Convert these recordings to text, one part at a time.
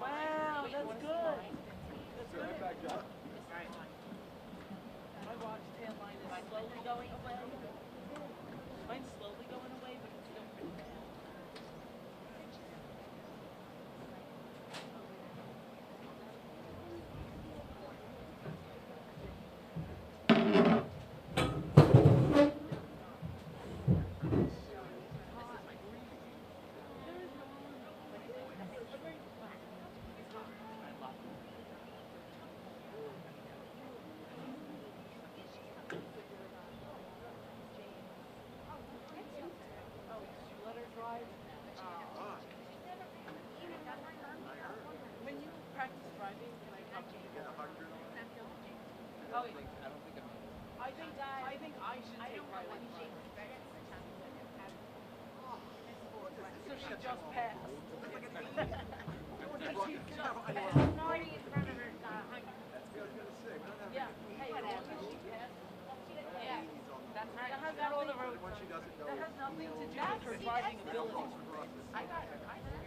Wow, that's good. That's good. My watch tail line is slowly going away. Mine's slowly going away, but it's still pretty bad. When you practice driving, can I come to you? Oh, I think I should take my license. So she just passed. Yeah. Hey, as long as she passed. Yeah. That's right. That has nothing to do with her driving ability. I got a 100.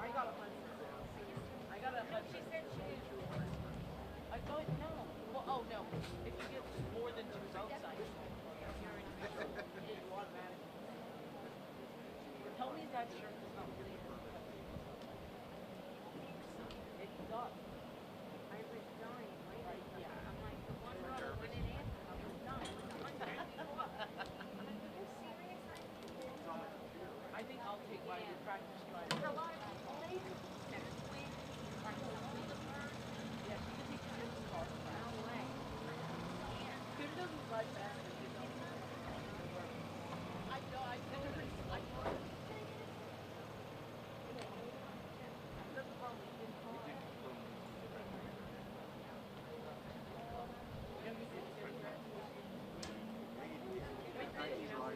I got a 100. She said she did. I thought no. Well, oh no. If you get more than 2 road signs, you're in you automatically. Tell me that shirt is not really. It does. I was dying, right? Yeah. I'm like the one road went in it. I was dying. I think I'll take my practice driving. A lot of people, yeah, she can take the car. No way. Peter doesn't drive fast. I know. I told her.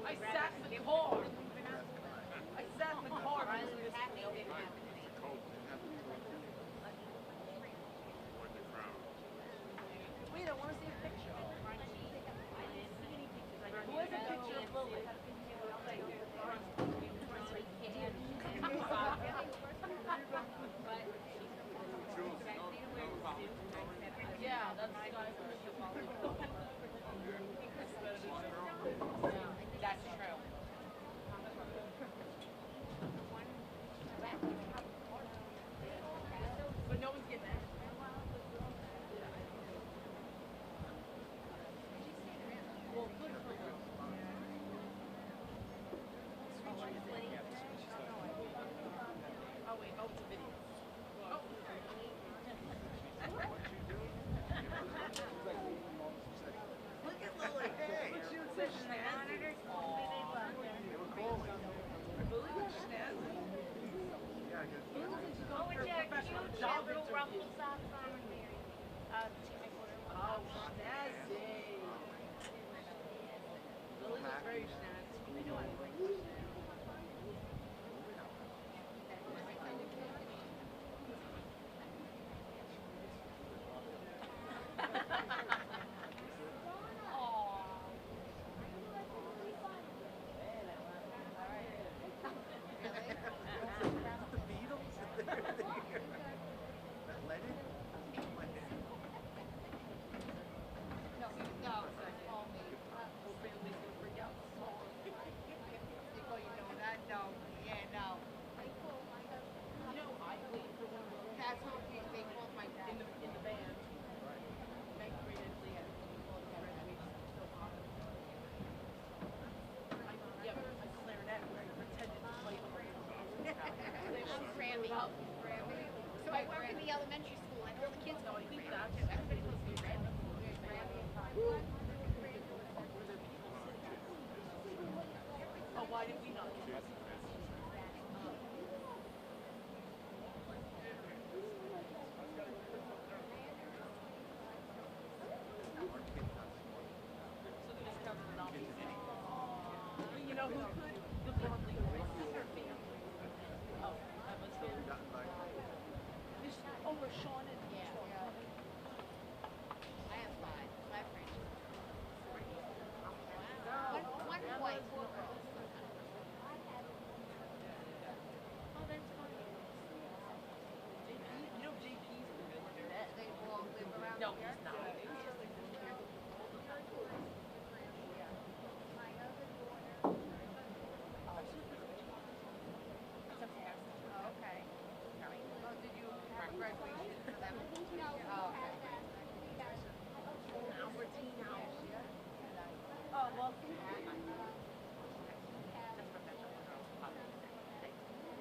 I sat in the car. I sat in the car. Wait, I want to see a picture. Who has a picture of Lily? Yeah, that's the guy who was the volleyball. Yeah, that's true. But no one's getting that. Well, good for you. Oh wait, oh, it's a video. Oh. very sad. I know I like it. So I work in the elementary school and all the kids go to everybody goes to Grammy. Oh, why did we not? You know who could? The Bromley girls. Her family. Oh, that was them. Oh, Rashawn and I have five grandchildren. One boy, 4 girls. Oh, that's funny. JP, you know JP's dead. They all live around No, here? he's not. Oh, okay. Oh, did you have graduation for them? Oh, okay. Oh, well,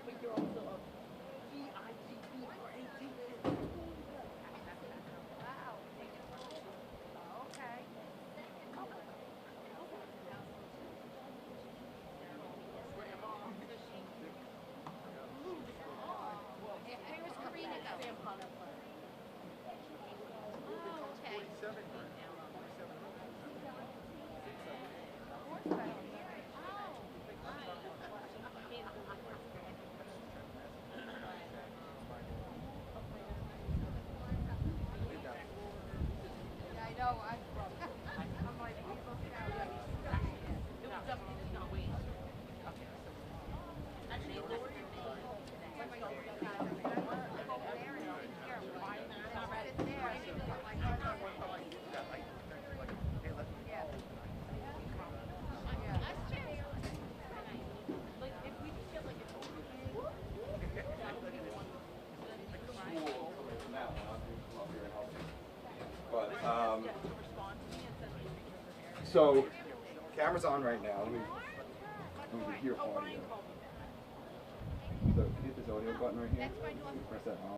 but you're also a VIGP or AT. Wow. Okay. Where was Karina going? Oh, okay. Yeah, I know. I'm like, it was definitely not wait. Actually, lower your name. Like, if we could get like an overview, that would be one. But Yeah, to respond to me and send me pictures of Eric. so camera's on right now. Let me hear Oh, audio. Ryan called me back. So if you hit this audio button right here, That's my daughter. press that on.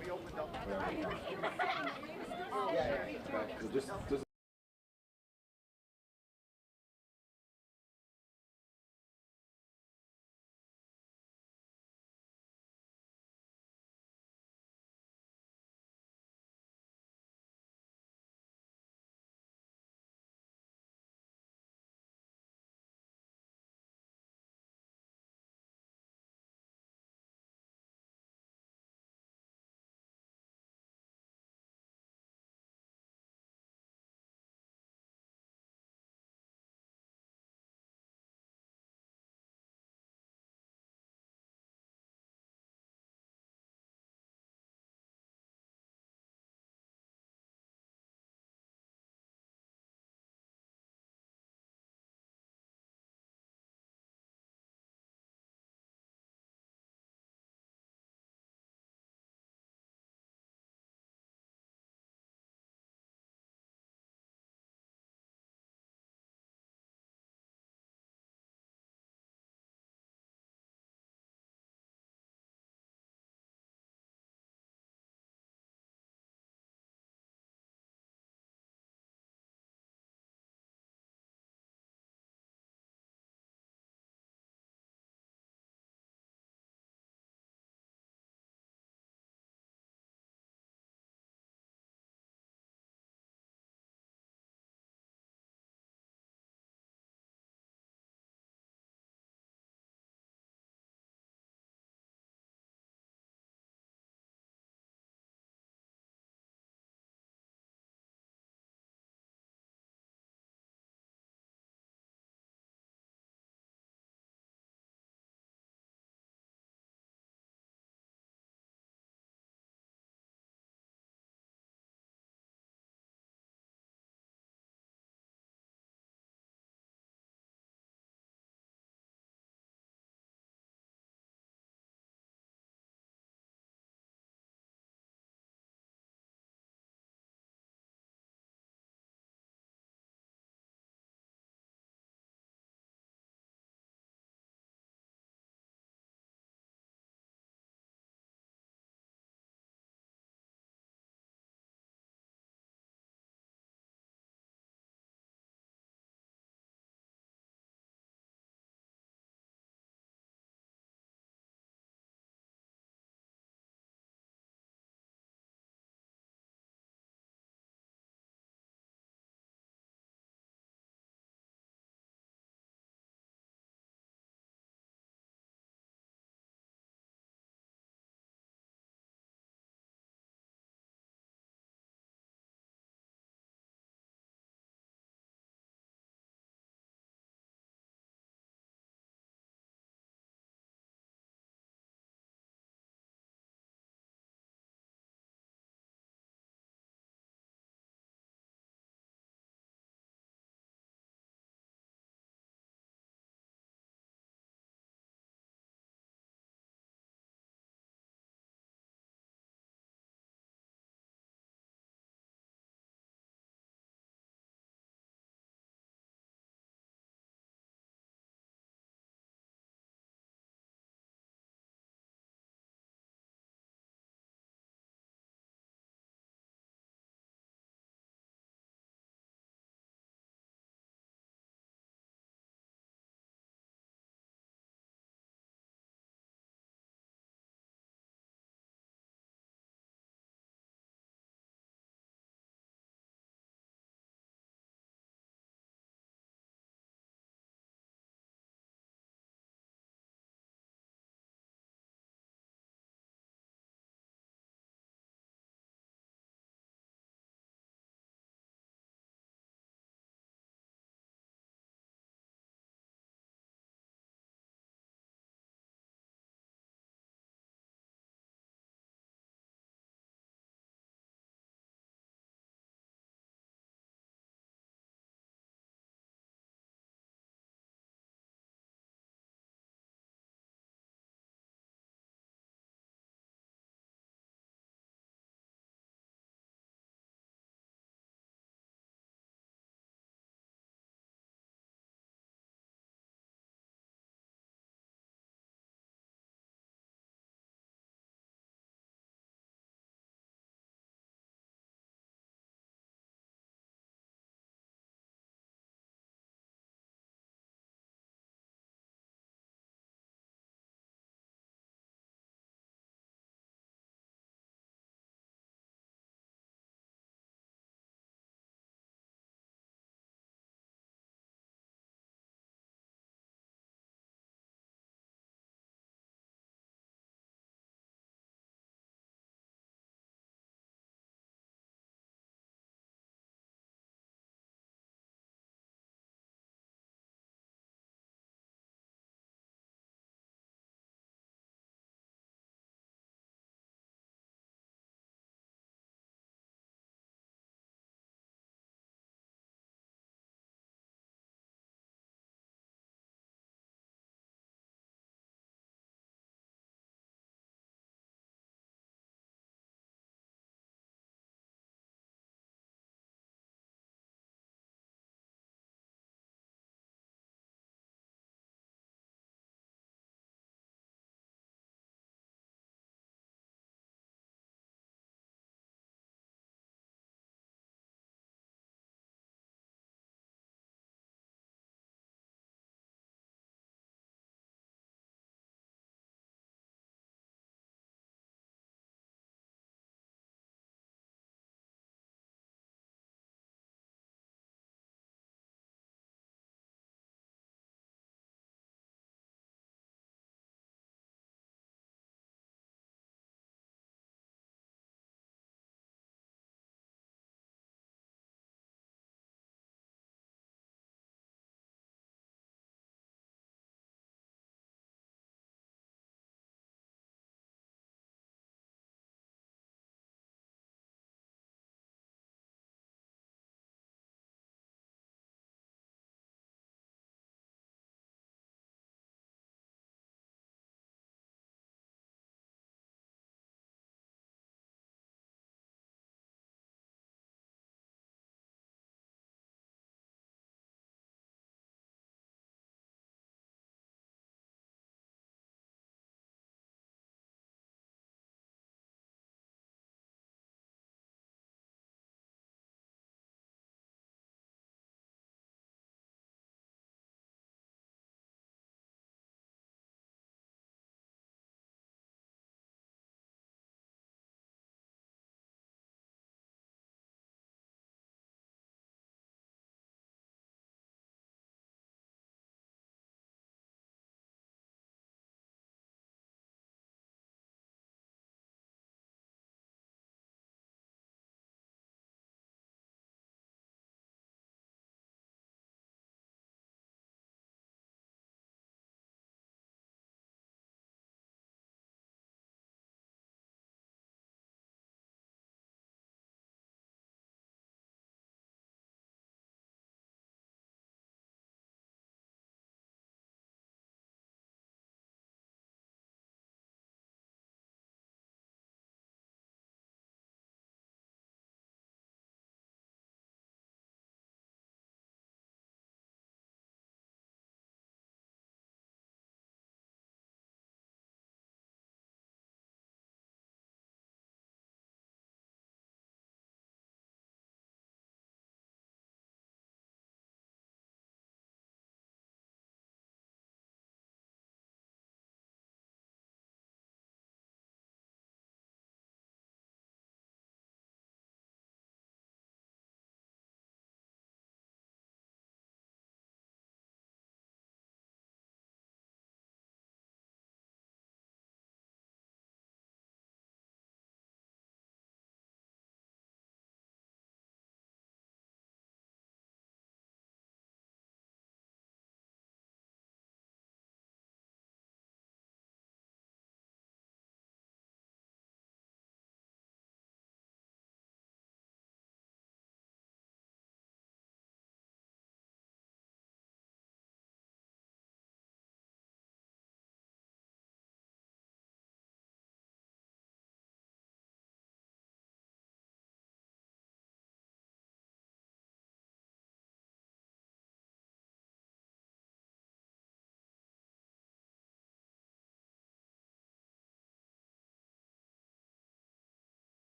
We opened up. Yeah. So just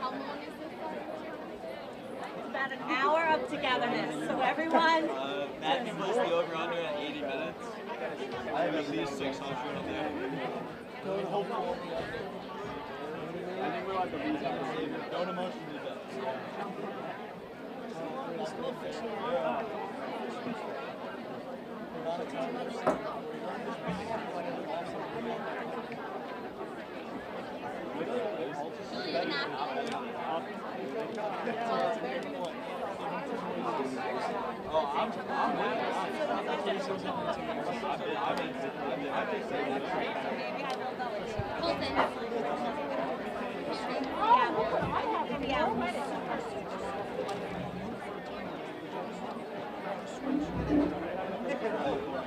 How long is this? It's about an hour of togetherness. So everyone. Matthew puts the over under at 80 minutes. I have at least 600 on there. I think we're like the reason to save it. Don't emotionally bet.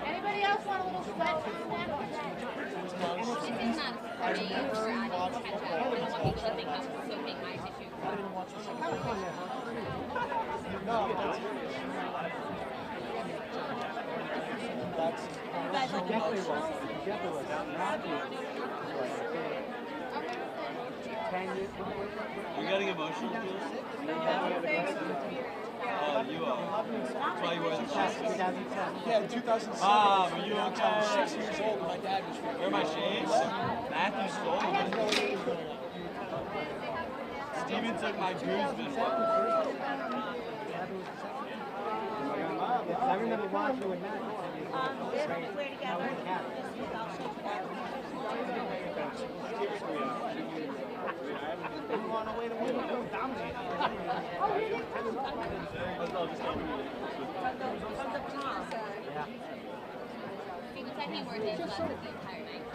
Anybody else want a little sweat from that? This is not for me or adding ketchup. I don't want people to think I'm soaking my tissue. You're getting emotional, Jules? You are. That's why you wear the glasses. Yeah, in 2007. Mom, are you I okay? was 6 years old and my dad was Where are my shades? Matthew stole them. Steven took my groomsmen. I remember watching you at night. If we're together, I'll show from the prom. Steven said he worked in glasses the entire night.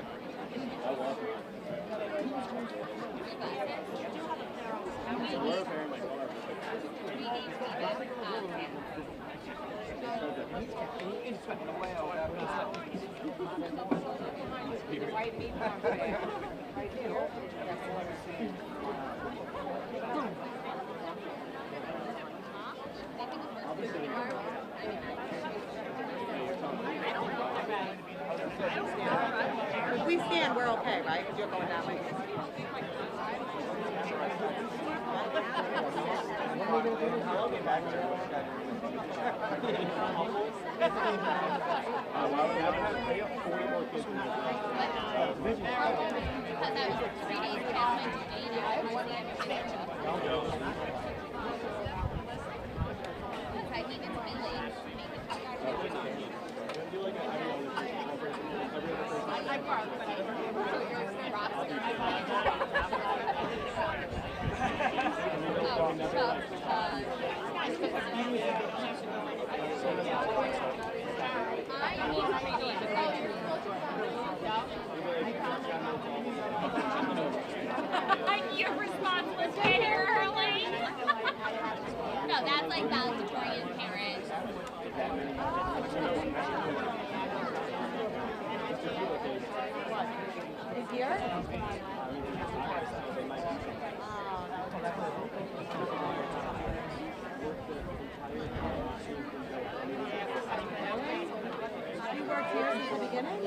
If we stand, we're okay, right? Because you're going that way. Because I was 3 days past my due date, I was working because I needed to be late to make it to I park, but Your response was here early. No, that's like valedictorian parents. is here? You worked here since the beginning?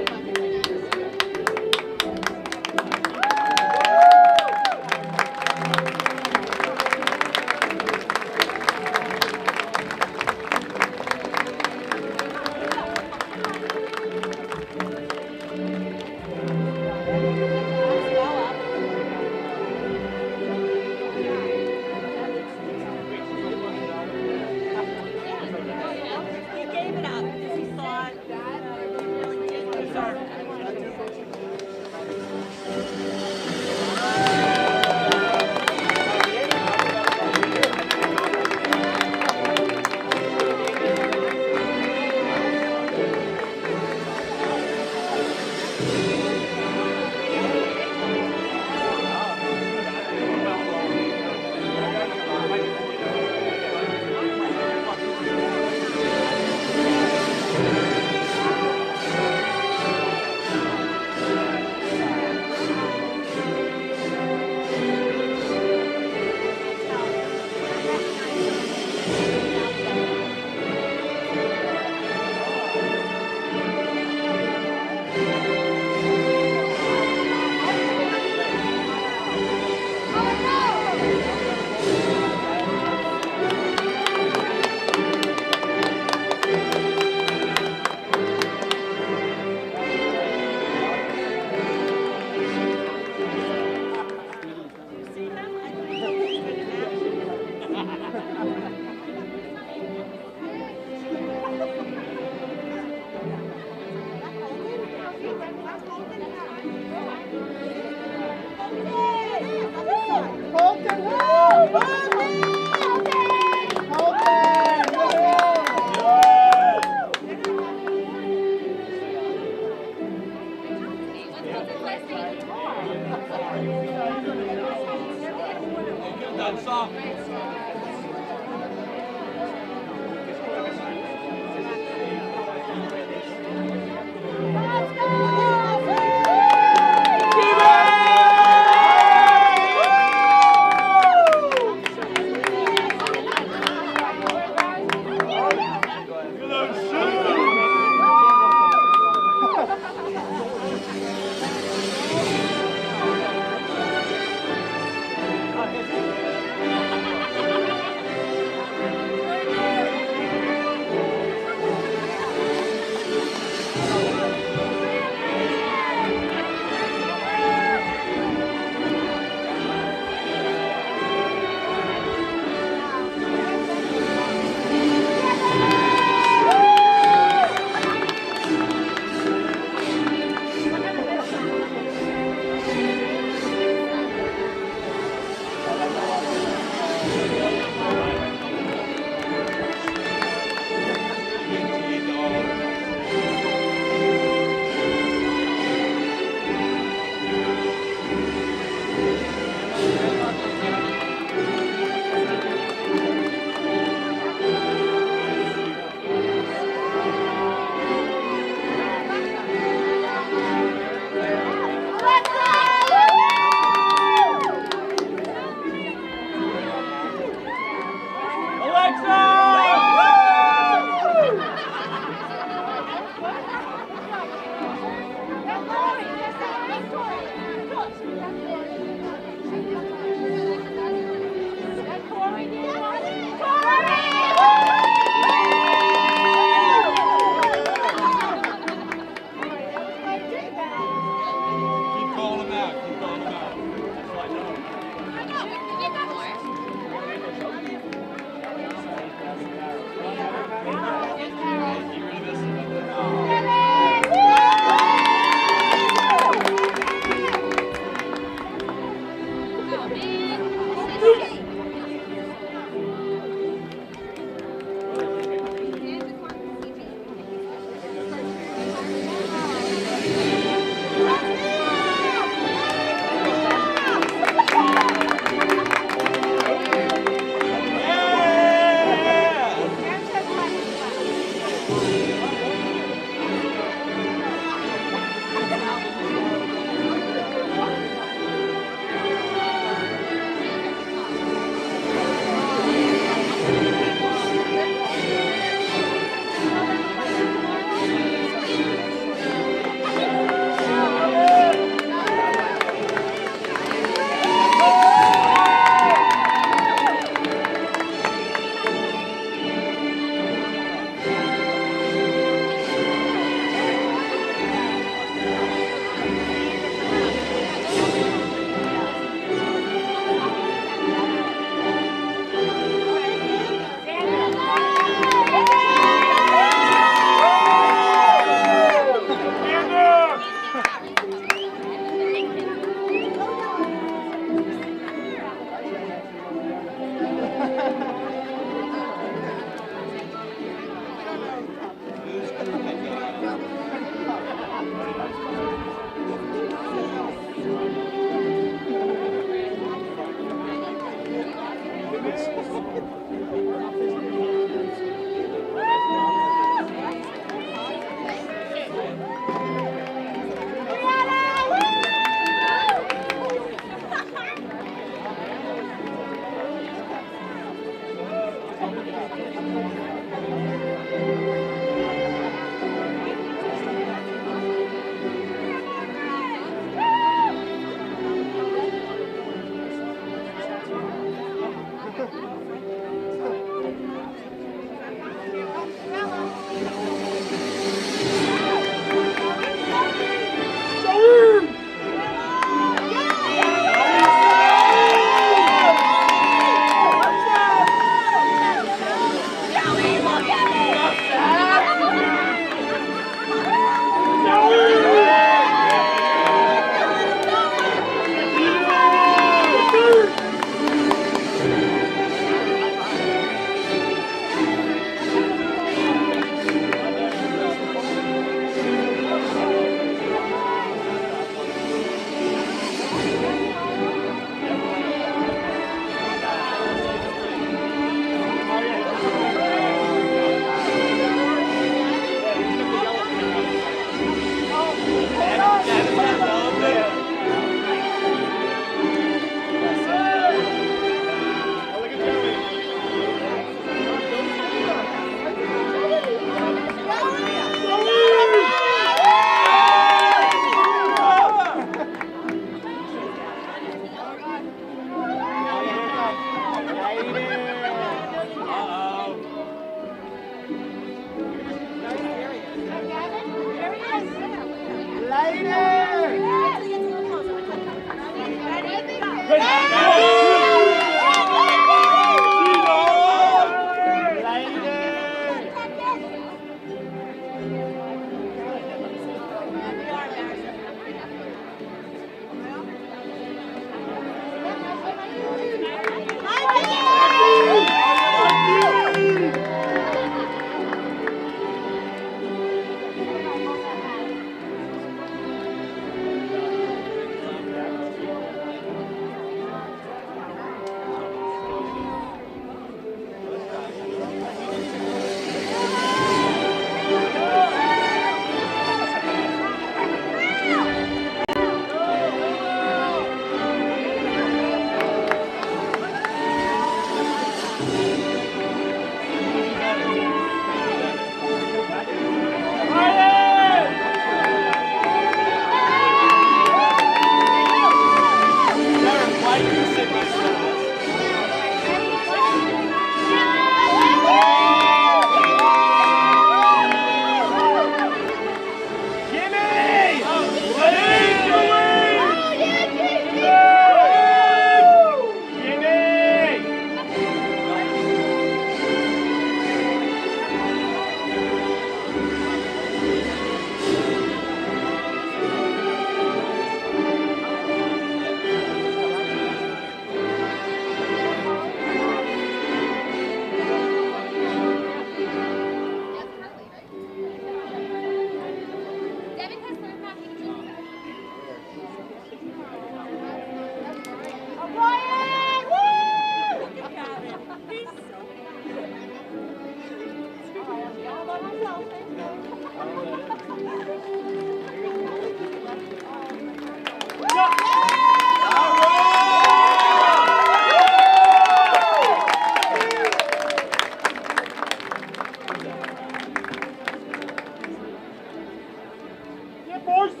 I don't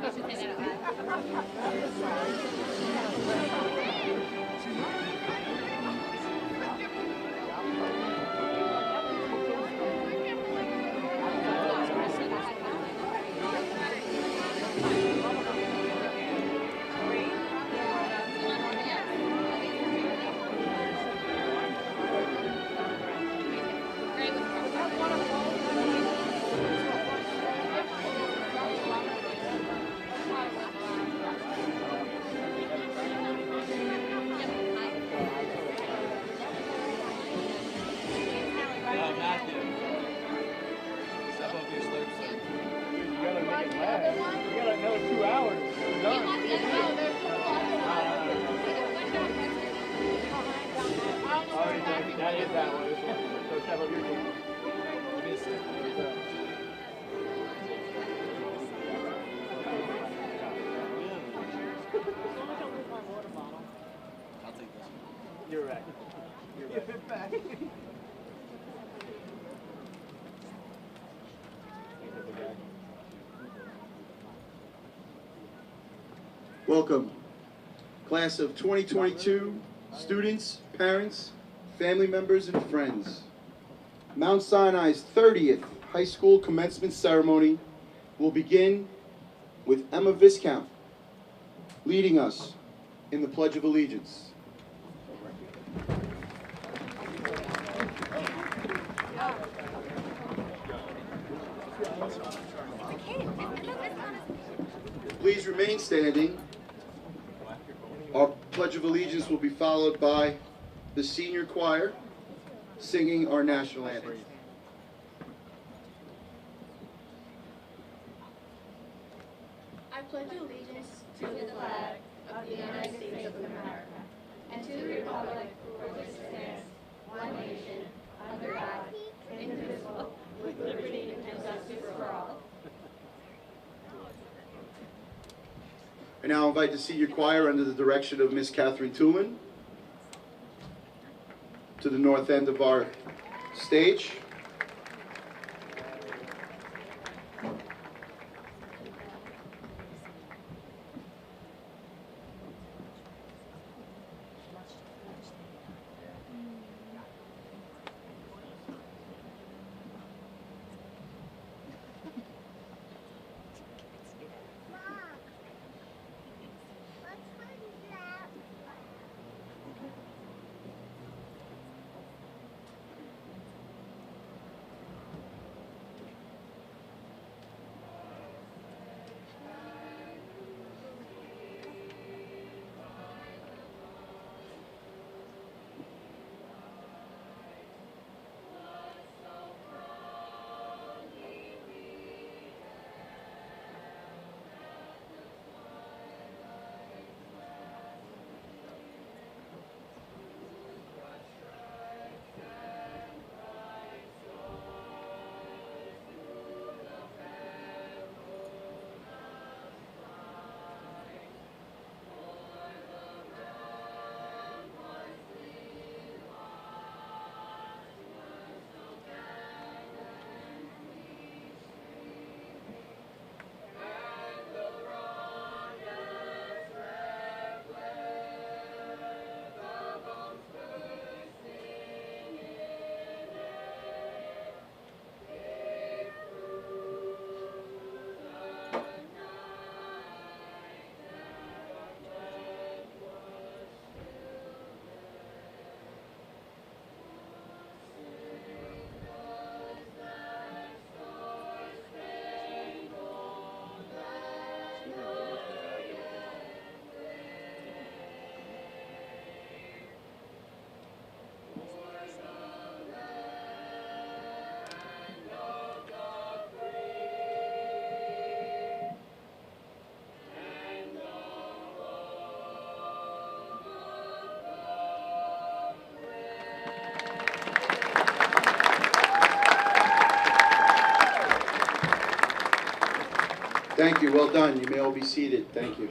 know if you should say that out Matthew. Step up your slurp, sir. You gotta make it last. You got another 2 hours. That is that one. So step up your game. I'll take this one. You're right. You're back. Welcome, class of 2022, students, parents, family members, and friends. Mount Sinai's 30th high school commencement ceremony will begin with Emma Viscount leading us in the Pledge of Allegiance. Please remain standing. Our Pledge of Allegiance will be followed by the senior choir singing our national anthem. I pledge allegiance to the flag of the United States of America and to the republic for which it stands, one nation, under God, indivisible, with liberty and justice for all. I now invite the senior choir under the direction of Miss Catherine Tooman to the north end of our stage. Thank you, well done. You may all be seated. Thank you.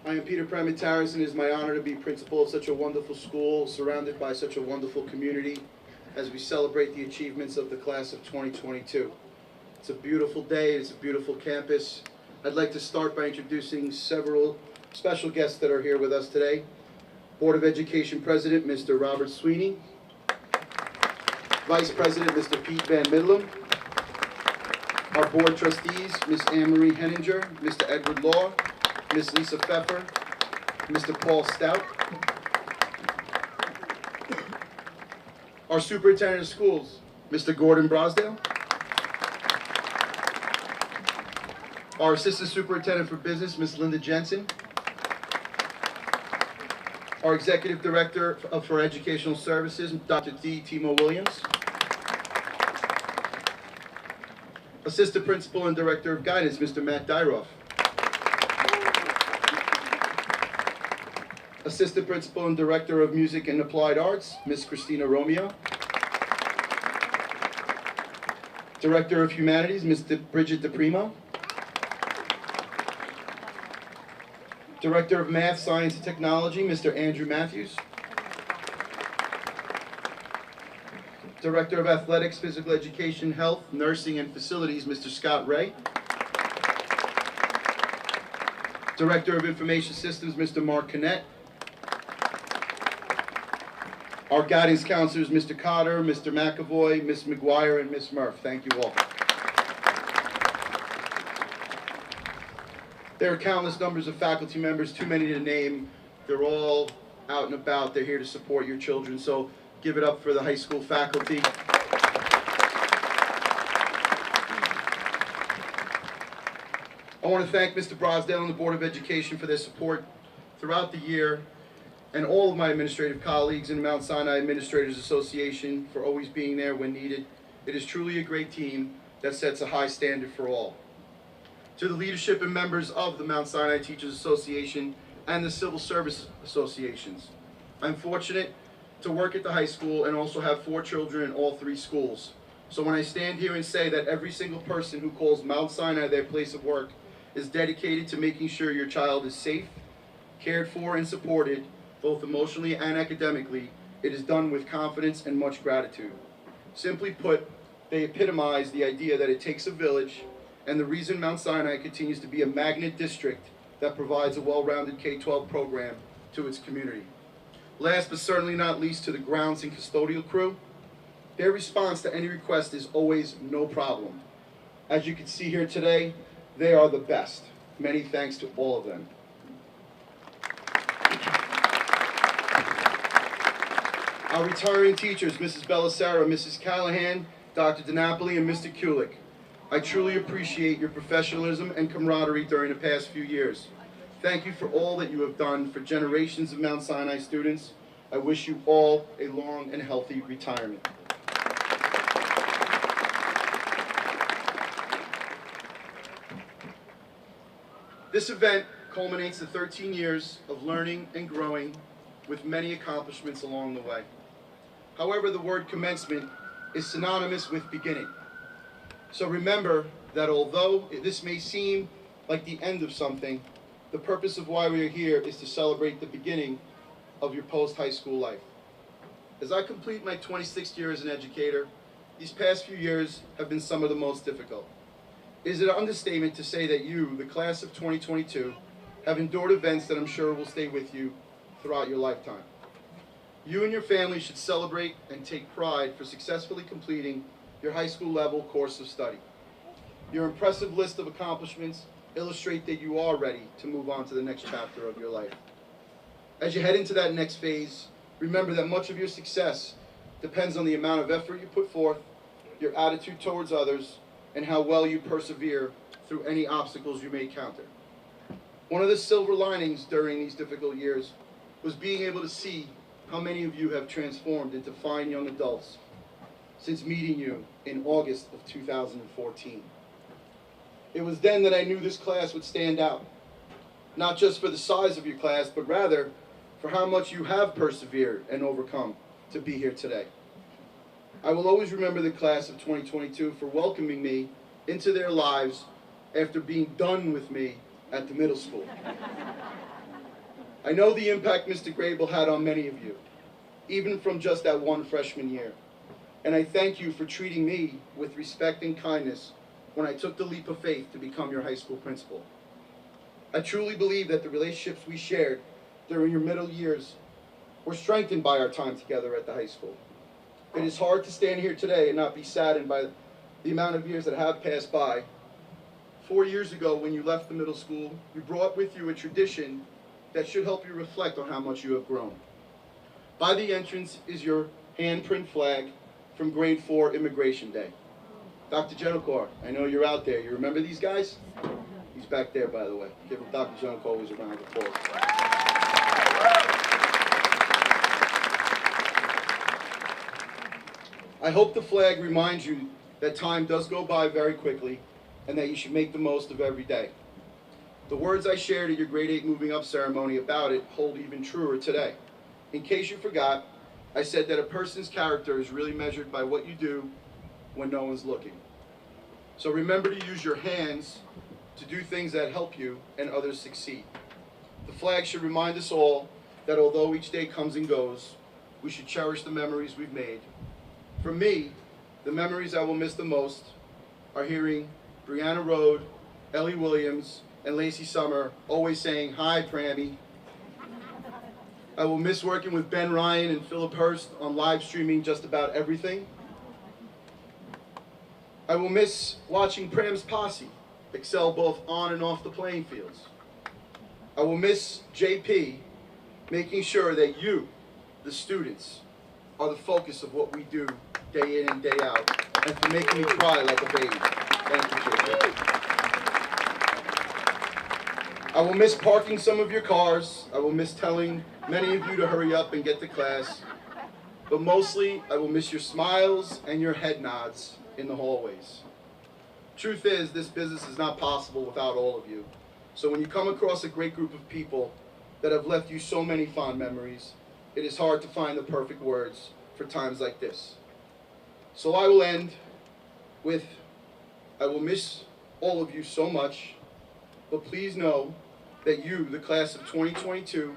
I am Peter Premitaris, and it is my honor to be principal of such a wonderful school, surrounded by such a wonderful community, as we celebrate the achievements of the class of 2022. It's a beautiful day, it's a beautiful campus. I'd like to start by introducing several special guests that are here with us today. Board of Education President, Mr. Robert Sweeney. Vice President, Mr. Pete Van Middlem. Our board trustees, Ms. Anne-Marie Henninger, Mr. Edward Law, Ms. Lisa Pfeffer, Mr. Paul Stout. Our Superintendent of Schools, Mr. Gordon Brosdale. Our Assistant Superintendent for Business, Ms. Linda Jensen. Our Executive Director for Educational Services, Dr. D. Timo Williams. Assistant Principal and Director of Guidance, Mr. Matt Dyroff. Assistant Principal and Director of Music and Applied Arts, Ms. Christina Romeo. Director of Humanities, Ms. Bridget DePrimo. Director of Math, Science, and Technology, Mr. Andrew Matthews. Director of Athletics, Physical Education, Health, Nursing, and Facilities, Mr. Scott Ray. Director of Information Systems, Mr. Mark Cannett. Our guidance counselors, Mr. Cotter, Mr. McAvoy, Ms. McGuire, and Ms. Murph. Thank you all. There are countless numbers of faculty members, too many to name. They're all out and about. They're here to support your children, so give it up for the high school faculty. I want to thank Mr. Brosdale and the Board of Education for their support throughout the year, and all of my administrative colleagues in the Mount Sinai Administrators Association for always being there when needed. It is truly a great team that sets a high standard for all. To the leadership and members of the Mount Sinai Teachers Association and the Civil Service Associations, I'm fortunate to work at the high school and also have 4 children in all 3 schools. So when I stand here and say that every single person who calls Mount Sinai their place of work is dedicated to making sure your child is safe, cared for, and supported, both emotionally and academically, it is done with confidence and much gratitude. Simply put, they epitomize the idea that it takes a village, and the reason Mount Sinai continues to be a magnet district that provides a well-rounded K-12 program to its community. Last but certainly not least, to the grounds and custodial crew, their response to any request is always no problem. As you can see here today, they are the best. Many thanks to all of them. Our retiring teachers, Mrs. Bellicera, Mrs. Callahan, Dr. DiNapoli, and Mr. Kulik. I truly appreciate your professionalism and camaraderie during the past few years. Thank you for all that you have done for generations of Mount Sinai students. I wish you all a long and healthy retirement. This event culminates the 13 years of learning and growing with many accomplishments along the way. However, the word commencement is synonymous with beginning. So remember that although this may seem like the end of something, the purpose of why we are here is to celebrate the beginning of your post-high school life. As I complete my 26th year as an educator, these past few years have been some of the most difficult. Is it an understatement to say that you, the class of 2022, have endured events that I'm sure will stay with you throughout your lifetime? You and your family should celebrate and take pride for successfully completing your high school level course of study. Your impressive list of accomplishments illustrate that you are ready to move on to the next chapter of your life. As you head into that next phase, remember that much of your success depends on the amount of effort you put forth, your attitude towards others, and how well you persevere through any obstacles you may encounter. One of the silver linings during these difficult years was being able to see how many of you have transformed into fine young adults since meeting you in August of 2014. It was then that I knew this class would stand out, not just for the size of your class, but rather for how much you have persevered and overcome to be here today. I will always remember the class of 2022 for welcoming me into their lives after being done with me at the middle school. I know the impact Mr. Grable had on many of you, even from just that one freshman year. And I thank you for treating me with respect and kindness when I took the leap of faith to become your high school principal. I truly believe that the relationships we shared during your middle years were strengthened by our time together at the high school. It is hard to stand here today and not be saddened by the amount of years that have passed by. 4 years ago, when you left the middle school, you brought with you a tradition that should help you reflect on how much you have grown. By the entrance is your handprint flag from grade 4 Immigration Day. Dr. Genocor, I know you're out there. You remember these guys? He's back there, by the way. Give Dr. Genocor always a round of applause. I hope the flag reminds you that time does go by very quickly and that you should make the most of every day. The words I shared at your grade 8 moving up ceremony about it hold even truer today. In case you forgot, I said that a person's character is really measured by what you do when no one's looking. So remember to use your hands to do things that help you and others succeed. The flag should remind us all that although each day comes and goes, we should cherish the memories we've made. For me, the memories I will miss the most are hearing Brianna Rode, Ellie Williams, and Lacey Summer always saying, "Hi, Prammy." I will miss working with Ben Ryan and Philip Hurst on live streaming just about everything. I will miss watching Pram's posse excel both on and off the playing fields. I will miss JP making sure that you, the students, are the focus of what we do day in and day out, and for making me cry like a baby. Thank you, JP. I will miss parking some of your cars. I will miss telling many of you to hurry up and get to class. But mostly, I will miss your smiles and your head nods in the hallways. Truth is, this business is not possible without all of you. So when you come across a great group of people that have left you so many fond memories, it is hard to find the perfect words for times like this. So I will end with, I will miss all of you so much, but please know that you, the class of 2022,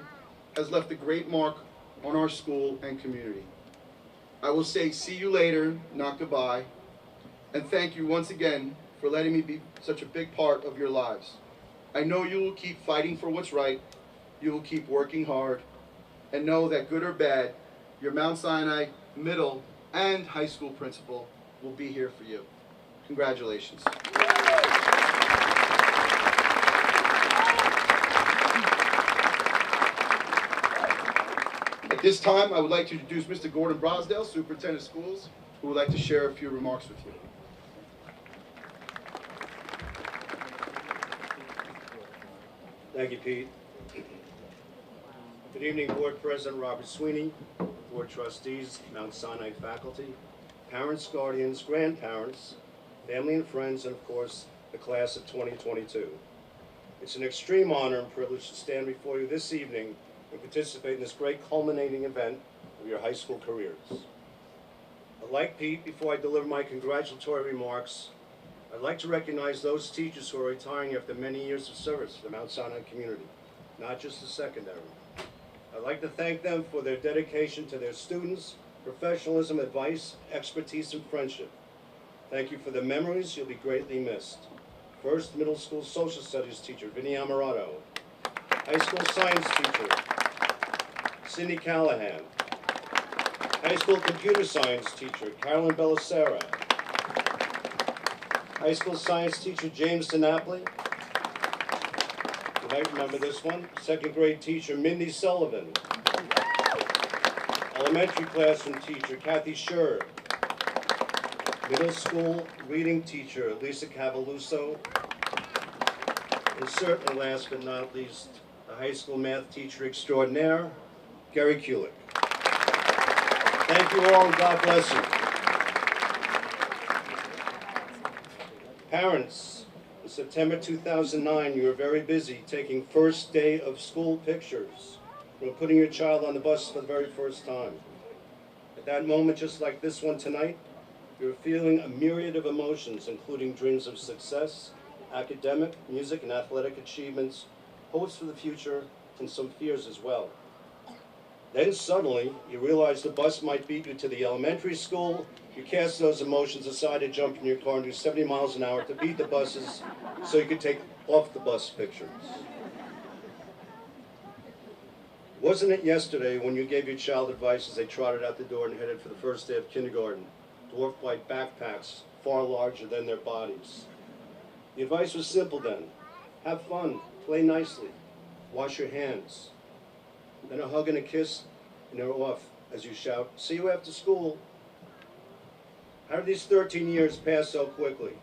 has left a great mark on our school and community. I will say see you later, not goodbye, and thank you once again for letting me be such a big part of your lives. I know you will keep fighting for what's right, you will keep working hard, and know that good or bad, your Mount Sinai middle and high school principal will be here for you. Congratulations. At this time, I would like to introduce Mr. Gordon Brosdale, Superintendent of Schools, who would like to share a few remarks with you. Thank you, Pete. Good evening, Board President Robert Sweeney, Board Trustees, Mount Sinai faculty, parents, guardians, grandparents, family and friends, and of course, the class of 2022. It's an extreme honor and privilege to stand before you this evening and participate in this great culminating event of your high school careers. Like Pete, before I deliver my congratulatory remarks, I'd like to recognize those teachers who are retiring after many years of service to the Mount Sinai community, not just the secondary. I'd like to thank them for their dedication to their students, professionalism, advice, expertise, and friendship. Thank you for the memories. You'll be greatly missed. First, middle school social studies teacher, Vinny Amarato. High school science teacher, Cindy Callahan. High school computer science teacher, Carolyn Bellicera. High school science teacher, James DiNapoli. You might remember this one. Second grade teacher, Mindy Sullivan. Elementary classroom teacher, Kathy Scher. Middle school reading teacher, Lisa Cavaluso. And certainly last but not least, the high school math teacher extraordinaire, Gary Kulick. Thank you all and God bless you. Parents, September 2009, you were very busy taking first day of school pictures. You were putting your child on the bus for the very first time. At that moment, just like this one tonight, you were feeling a myriad of emotions, including dreams of success, academic, music, and athletic achievements, hopes for the future, and some fears as well. Then suddenly, you realized the bus might beat you to the elementary school. You cast those emotions aside and jump in your car and do 70 miles an hour to beat the buses so you could take off the bus pictures. Wasn't it yesterday when you gave your child advice as they trotted out the door and headed for the first day of kindergarten, dwarfed by backpacks far larger than their bodies? The advice was simple then. Have fun, play nicely, wash your hands. Then a hug and a kiss, and they're off as you shout, "See you after school." How did these 13 years pass so quickly?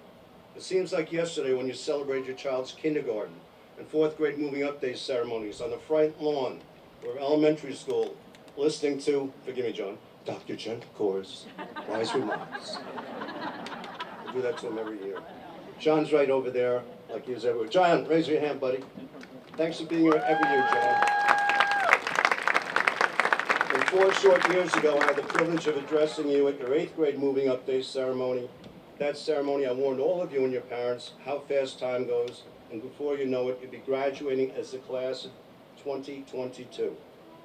It seems like yesterday when you celebrated your child's kindergarten and fourth grade moving up day ceremonies on the front lawn of elementary school, listening to, forgive me John, Dr. Gentlecore's wise remarks. I do that to him every year. John's right over there, like he is everywhere. John, raise your hand, buddy. Thanks for being here every year, John. And 4 short years ago, I had the privilege of addressing you at your 8th grade moving up day ceremony. That ceremony, I warned all of you and your parents how fast time goes, and before you know it, you'll be graduating as the class of 2022.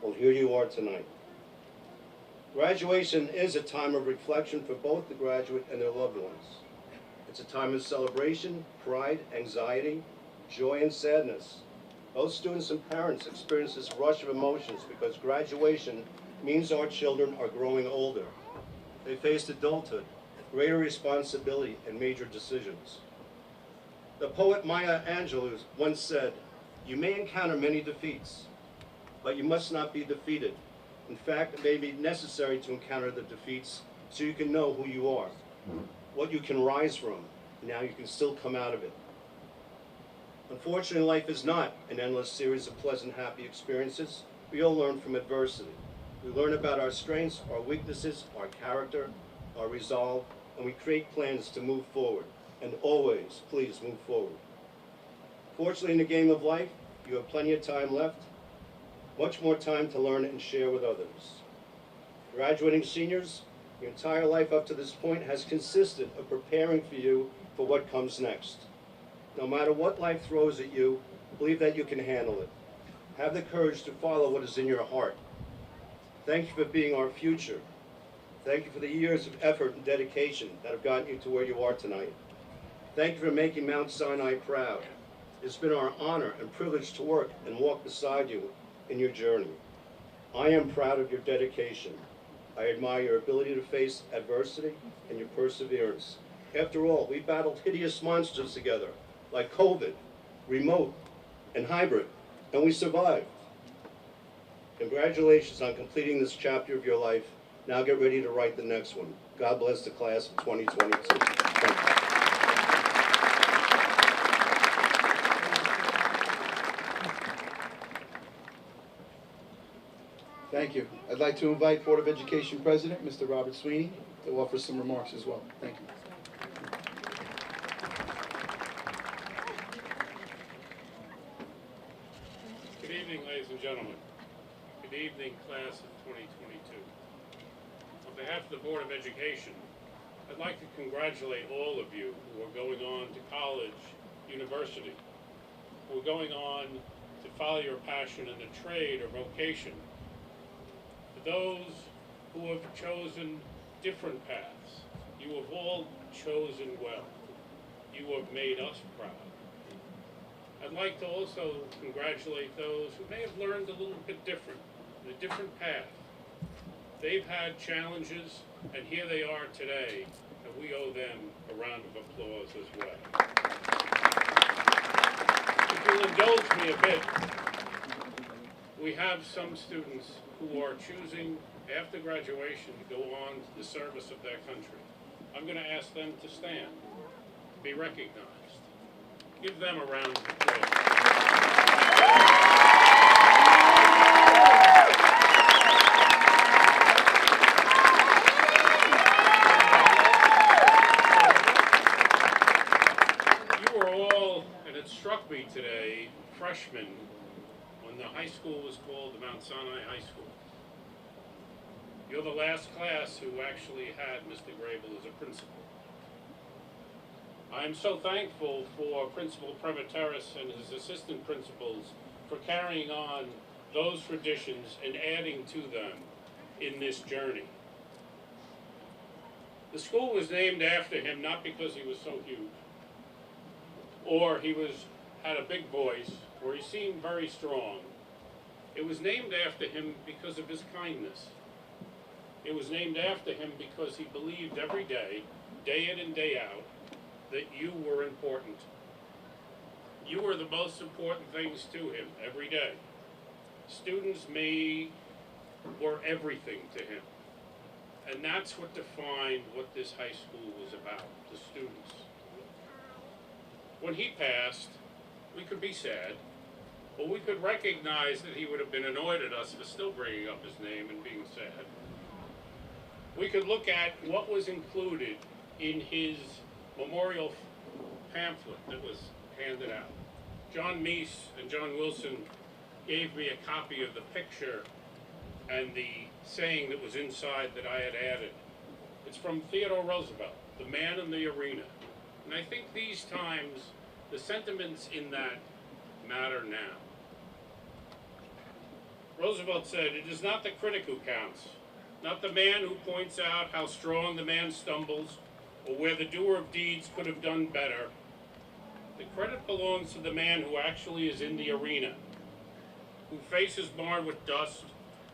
Well, here you are tonight. Graduation is a time of reflection for both the graduate and their loved ones. It's a time of celebration, pride, anxiety, joy, and sadness. Both students and parents experience this rush of emotions because graduation means our children are growing older. They faced adulthood, greater responsibility, and major decisions. The poet Maya Angelou once said, "You may encounter many defeats, but you must not be defeated. In fact, it may be necessary to encounter the defeats so you can know who you are, what you can rise from, and how you can still come out of it." Unfortunately, life is not an endless series of pleasant, happy experiences. We all learn from adversity. We learn about our strengths, our weaknesses, our character, our resolve, and we create plans to move forward. And always, please move forward. Fortunately, in the game of life, you have plenty of time left, much more time to learn and share with others. Graduating seniors, your entire life up to this point has consisted of preparing for you for what comes next. No matter what life throws at you, believe that you can handle it. Have the courage to follow what is in your heart. Thank you for being our future. Thank you for the years of effort and dedication that have gotten you to where you are tonight. Thank you for making Mount Sinai proud. It's been our honor and privilege to work and walk beside you in your journey. I am proud of your dedication. I admire your ability to face adversity and your perseverance. After all, we battled hideous monsters together, like COVID, remote, and hybrid, and we survived. Congratulations on completing this chapter of your life. Now get ready to write the next one. God bless the class of 2022. Thank you. Thank you. I'd like to invite Board of Education President, Mr. Robert Sweeney, to offer some remarks as well. Thank you. Good evening, ladies and gentlemen. Good evening, class of 2022. On behalf of the Board of Education, I'd like to congratulate all of you who are going on to college, university, who are going on to follow your passion in a trade or vocation. For those who have chosen different paths, you have all chosen well. You have made us proud. I'd like to also congratulate those who may have learned a little bit different, in a different path. They've had challenges, and here they are today, and we owe them a round of applause as well. If you'll indulge me a bit, we have some students who are choosing, after graduation, to go on to the service of their country. I'm going to ask them to stand, be recognized. Give them a round of applause. You are all struck me today, freshmen, when the high school was called the Mount Sinai High School. You're the last class who actually had Mr. Grable as a principal. I'm so thankful for Principal Previteris and his assistant principals for carrying on those traditions and adding to them in this journey. The school was named after him not because he was so huge, or he had a big voice, or he seemed very strong. It was named after him because of his kindness. It was named after him because he believed every day, day in and day out, that you were important. You were the most important things to him every day. Students were everything to him. And that's what defined what this high school was about, the students. When he passed, we could be sad, but we could recognize that he would have been annoyed at us for still bringing up his name and being sad. We could look at what was included in his memorial pamphlet that was handed out. John Meese and John Wilson gave me a copy of the picture and the saying that was inside that I had added. It's from Theodore Roosevelt, the man in the arena. And I think these times, the sentiments in that matter now. Roosevelt said, "It is not the critic who counts, not the man who points out how strong the man stumbles, or where the doer of deeds could have done better. The credit belongs to the man who actually is in the arena, who faces marred with dust,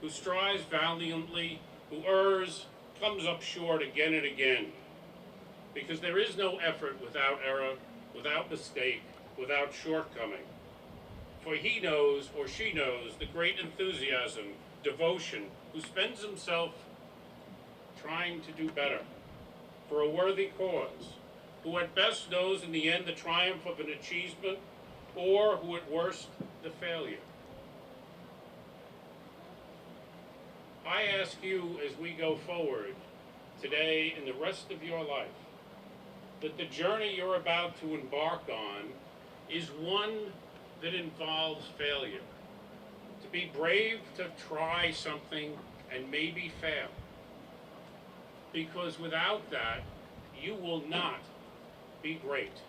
who strives valiantly, who errs, comes up short again and again. Because there is no effort without error, without mistake, without shortcoming. For he knows, or she knows, the great enthusiasm, devotion, who spends himself trying to do better, for a worthy cause, who at best knows in the end the triumph of an achievement, or who at worst the failure." I ask you as we go forward today and the rest of your life, that the journey you're about to embark on is one that involves failure. To be brave to try something and maybe fail. Because without that, you will not be great.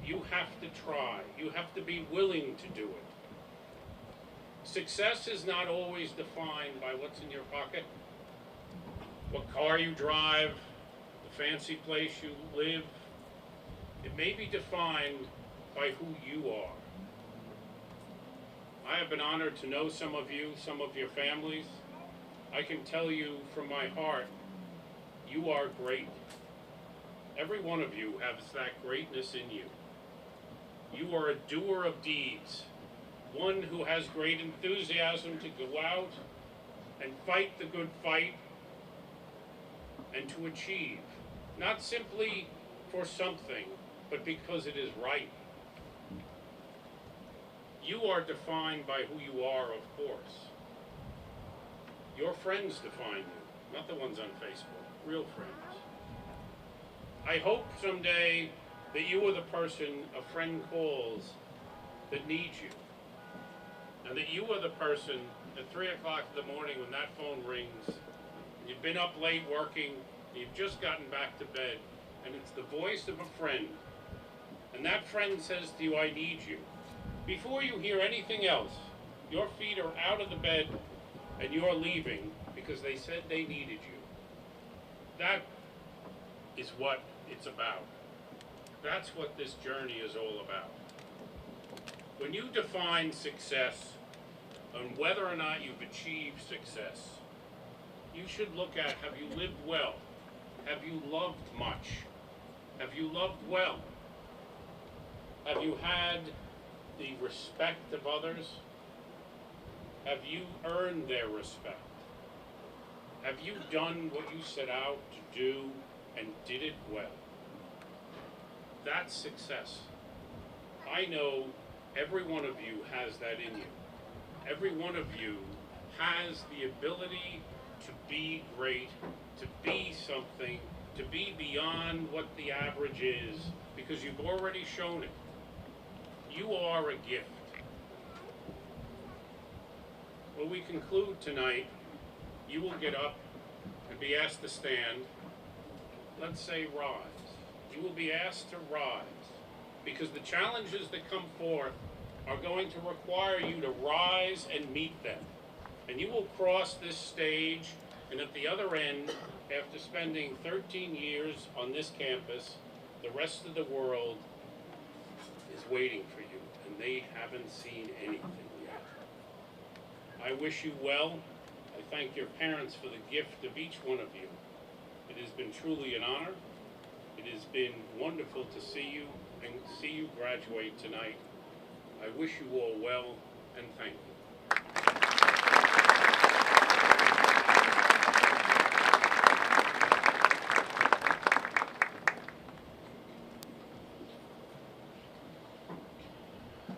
You have to try. You have to be willing to do it. Success is not always defined by what's in your pocket, what car you drive, the fancy place you live. It may be defined by who you are. I have been honored to know some of you, some of your families. I can tell you from my heart, you are great. Every one of you has that greatness in you. You are a doer of deeds, one who has great enthusiasm to go out and fight the good fight and to achieve, not simply for something, but because it is right. You are defined by who you are, of course. Your friends define you, not the ones on Facebook, real friends. I hope someday that you are the person a friend calls that needs you. And that you are the person at 3 o'clock in the morning when that phone rings, you've been up late working, you've just gotten back to bed, and it's the voice of a friend. And that friend says to you, "I need you." Before you hear anything else, your feet are out of the bed and you're leaving because they said they needed you. That is what it's about. That's what this journey is all about. When you define success and whether or not you've achieved success, you should look at, have you lived well? Have you loved much? Have you loved well? Have you had the respect of others? Have you earned their respect? Have you done what you set out to do and did it well? That's success. I know every one of you has that in you. Every one of you has the ability to be great, to be something, to be beyond what the average is, because you've already shown it. You are a gift. When we conclude tonight, you will get up and be asked to stand. Let's say rise. You will be asked to rise because the challenges that come forth are going to require you to rise and meet them. And you will cross this stage, and at the other end, after spending 13 years on this campus, the rest of the world is waiting for you, and they haven't seen anything yet. I wish you well. I thank your parents for the gift of each one of you. It has been truly an honor. It has been wonderful to see you and see you graduate tonight. I wish you all well, and thank you.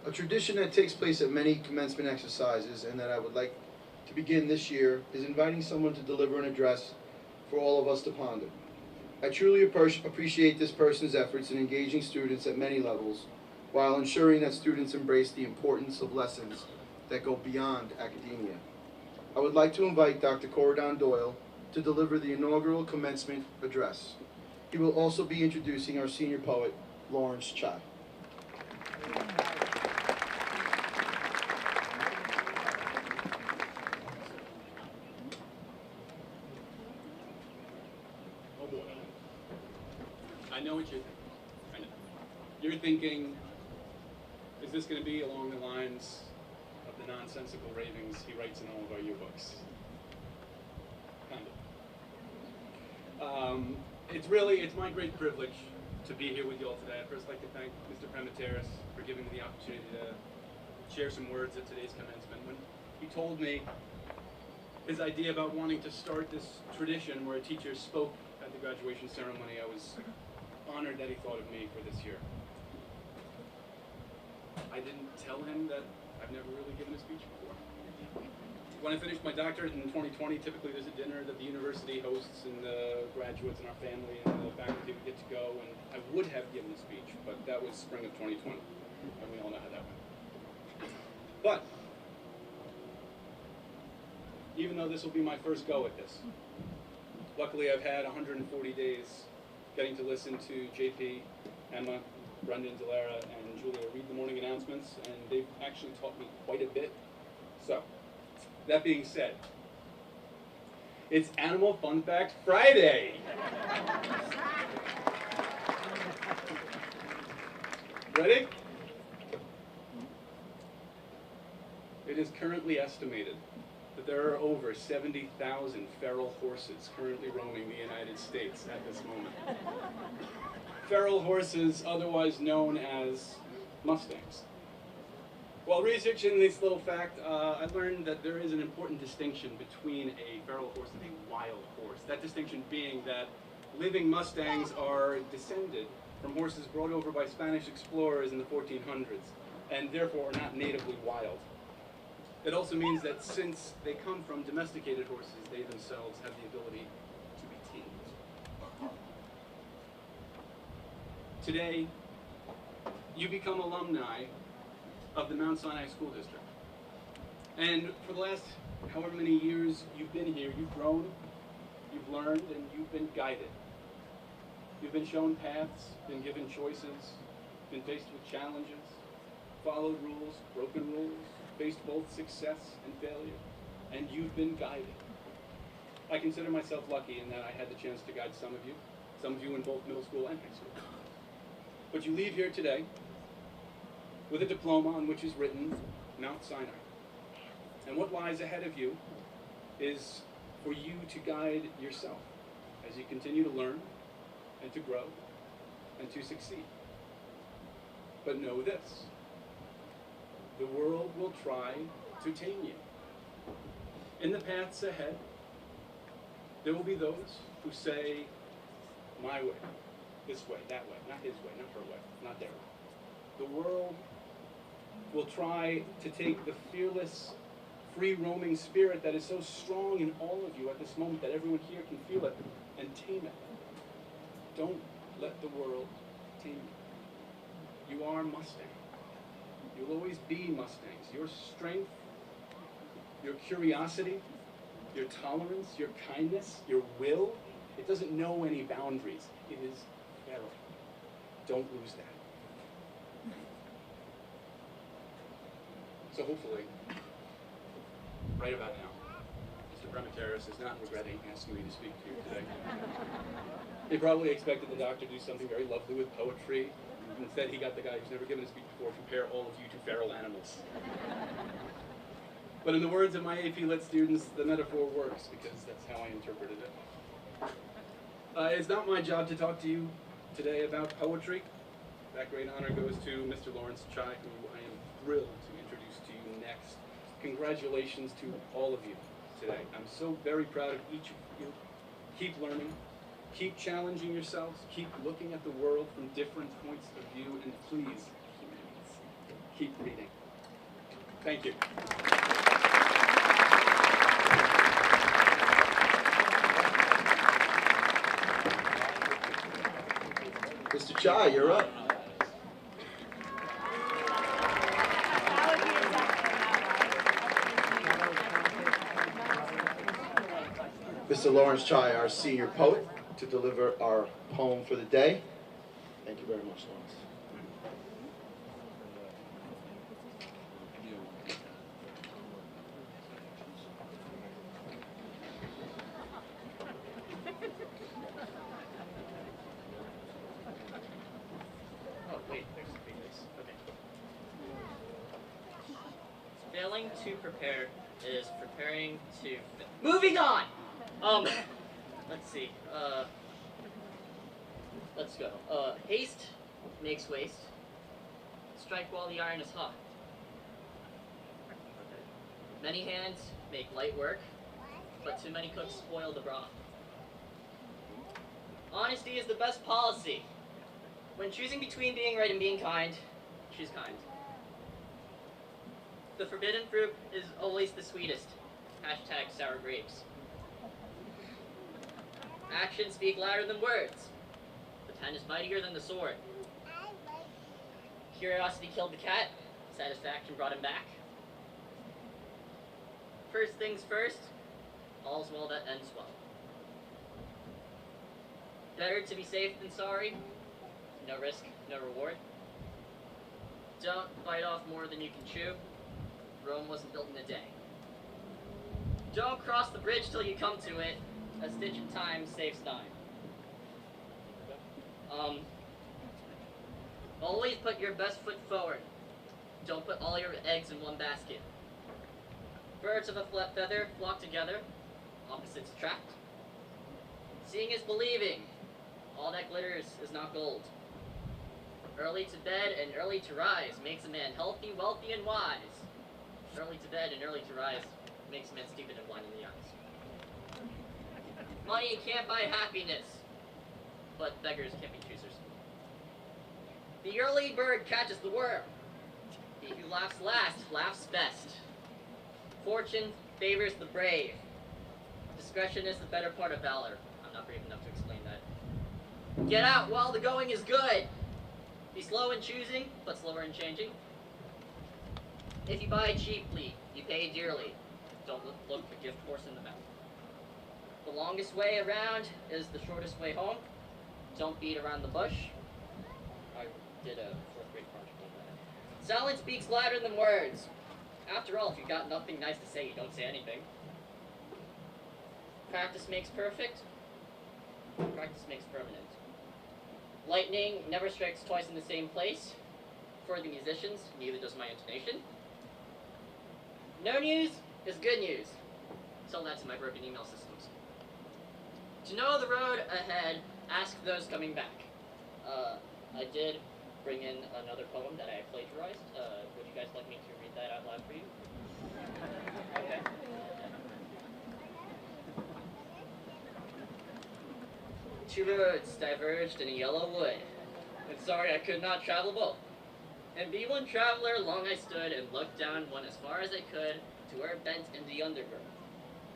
A tradition that takes place at many commencement exercises and that I would like to begin this year is inviting someone to deliver an address for all of us to ponder. I truly appreciate this person's efforts in engaging students at many levels while ensuring that students embrace the importance of lessons that go beyond academia. I would like to invite Dr. Corridon Doyle to deliver the inaugural commencement address. He will also be introducing our senior poet, Lawrence Chai. I know what you're thinking. I know. You're thinking, is this going to be along the lines of the nonsensical ravings he writes in all of our yearbooks? Kind of. It's my great privilege to be here with you all today. I'd first like to thank Mr. Premateris for giving me the opportunity to share some words at today's commencement. When he told me his idea about wanting to start this tradition where a teacher spoke at the graduation ceremony, I was honored that he thought of me for this year. I didn't tell him that I've never really given a speech before. When I finished my doctorate in 2020, typically there's a dinner that the university hosts and the graduates and our family and the faculty would get to go, and I would have given a speech, but that was spring of 2020, and we all know how that went. But even though this will be my first go at this, luckily I've had 140 days getting to listen to JP, Emma, Brendan, Delara, and Julia read the morning announcements, and they've actually taught me quite a bit. So, that being said, it's Animal Fun Fact Friday! Ready? It is currently estimated that there are over 70,000 feral horses currently roaming the United States at this moment. Feral horses, otherwise known as Mustangs. While researching this little fact, I learned that there is an important distinction between a feral horse and a wild horse. That distinction being that living Mustangs are descended from horses brought over by Spanish explorers in the 1400s, and therefore are not natively wild. It also means that since they come from domesticated horses, they themselves have the ability to be tamed. Today, you become alumni of the Mount Sinai School District. And for the last however many years you've been here, you've grown, you've learned, and you've been guided. You've been shown paths, been given choices, been faced with challenges, followed rules, broken rules, faced both success and failure, and you've been guided. I consider myself lucky in that I had the chance to guide some of you in both middle school and high school. But you leave here today with a diploma on which is written Mount Sinai. And what lies ahead of you is for you to guide yourself as you continue to learn and to grow and to succeed. But know this. The world will try to tame you. In the paths ahead, there will be those who say, my way, this way, that way, not his way, not her way, not their way. The world will try to take the fearless, free-roaming spirit that is so strong in all of you at this moment that everyone here can feel it and tame it. Don't let the world tame you. You are Mustang. You'll always be Mustangs. Your strength, your curiosity, your tolerance, your kindness, your will, it doesn't know any boundaries. It is feral. Don't lose that. So hopefully, right about now, Mr. Bremataris is not regretting asking me to speak to you today. He probably expected the doctor to do something very lovely with poetry. Instead, he got the guy who's never given a speech before, compare all of you to feral animals. But in the words of my AP Lit students, the metaphor works because that's how I interpreted it. It's not my job to talk to you today about poetry. That great honor goes to Mr. Lawrence Chai, who I am thrilled to introduce to you next. Congratulations to all of you today. I'm so very proud of each of you. Keep learning, keep challenging yourselves, keep looking at the world from different points of view, and please, keep reading. Thank you. Mr. Chai, you're up. Mr. Lawrence Chai, our senior poet, to deliver our poem for the day. Thank you very much, Lawrence. Oh, wait, there's the fingers. Okay. Failing to prepare is preparing to... Moving on! Let's see. Let's go. Haste makes waste. Strike while the iron is hot. Many hands make light work, but too many cooks spoil the broth. Honesty is the best policy. When choosing between being right and being kind, choose kind. The forbidden fruit is always the sweetest. Hashtag sour grapes. Actions speak louder than words. The pen is mightier than the sword. Curiosity killed the cat. Satisfaction brought him back. First things first, all's well that ends well. Better to be safe than sorry. No risk, no reward. Don't bite off more than you can chew. Rome wasn't built in a day. Don't cross the bridge till you come to it. A stitch of time saves time. Always put your best foot forward. Don't put all your eggs in one basket. Birds of a feather flock together. Opposites attract. Seeing is believing. All that glitters is not gold. Early to bed and early to rise makes a man healthy, wealthy, and wise. Early to bed and early to rise makes a man stupid and blind in the eyes. Money can't buy happiness, but beggars can't be choosers. The early bird catches the worm. He who laughs last laughs best. Fortune favors the brave. Discretion is the better part of valor. I'm not brave enough to explain that. Get out while the going is good. Be slow in choosing, but slower in changing. If you buy cheaply, you pay dearly. Don't look the gift horse in the mouth. The longest way around is the shortest way home. Don't beat around the bush. I did a 4th grade project on that. Silence speaks louder than words. After all, if you've got nothing nice to say, you don't say anything. Practice makes perfect. Practice makes permanent. Lightning never strikes twice in the same place. For the musicians, neither does my intonation. No news is good news. Tell that to my broken email systems. To know the road ahead, ask those coming back. I did bring in another poem that I plagiarized. Would you guys like me to read that out loud for you? Okay. Two roads diverged in a yellow wood, and sorry I could not travel both. And be one traveler, long I stood and looked down one as far as I could to where it bent in the undergrowth.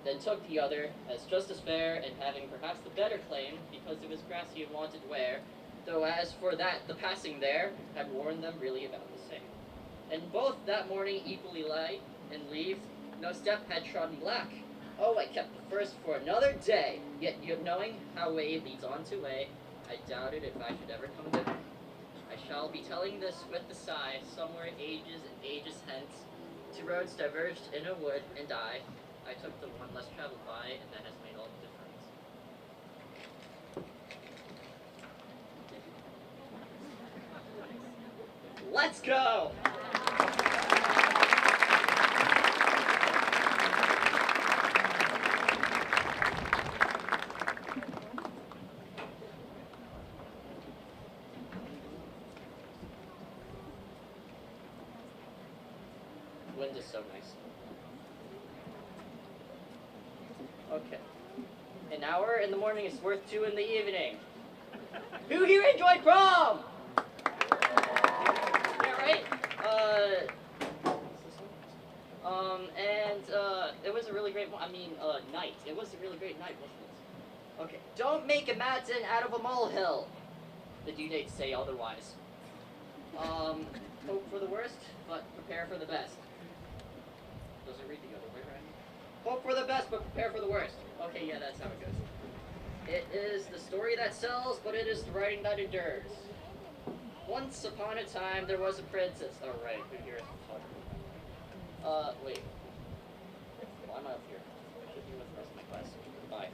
Then took the other as just as fair, and having perhaps the better claim, because it was grassy and wanted wear, though as for that, the passing there had worn them really about the same. and both that morning equally light and leaves, no step had trodden black. Oh, I kept the first for another day, yet knowing how way leads on to way, I doubted if I should ever come to. I shall be telling this with a sigh, somewhere ages and ages hence, two roads diverged in a wood, and I took the one less traveled by, and that has made all the difference. Let's go! Wind is so nice. Okay. An hour in the morning is worth 2 in the evening. Who here enjoyed prom? Yeah, right? It was a really great, night. It was a really great night, wasn't it? Okay. Don't make a mountain out of a molehill. The due dates say otherwise. Hope for the worst, but prepare for the best. Does it read the other way, right? Hope for the best, but prepare for the worst. Okay, yeah, that's how it goes. It is the story that sells, but it is the writing that endures. Once upon a time, there was a princess. Oh, right, who here is talking? Wait. Why am I up here? I should be with the rest of my class. Bye.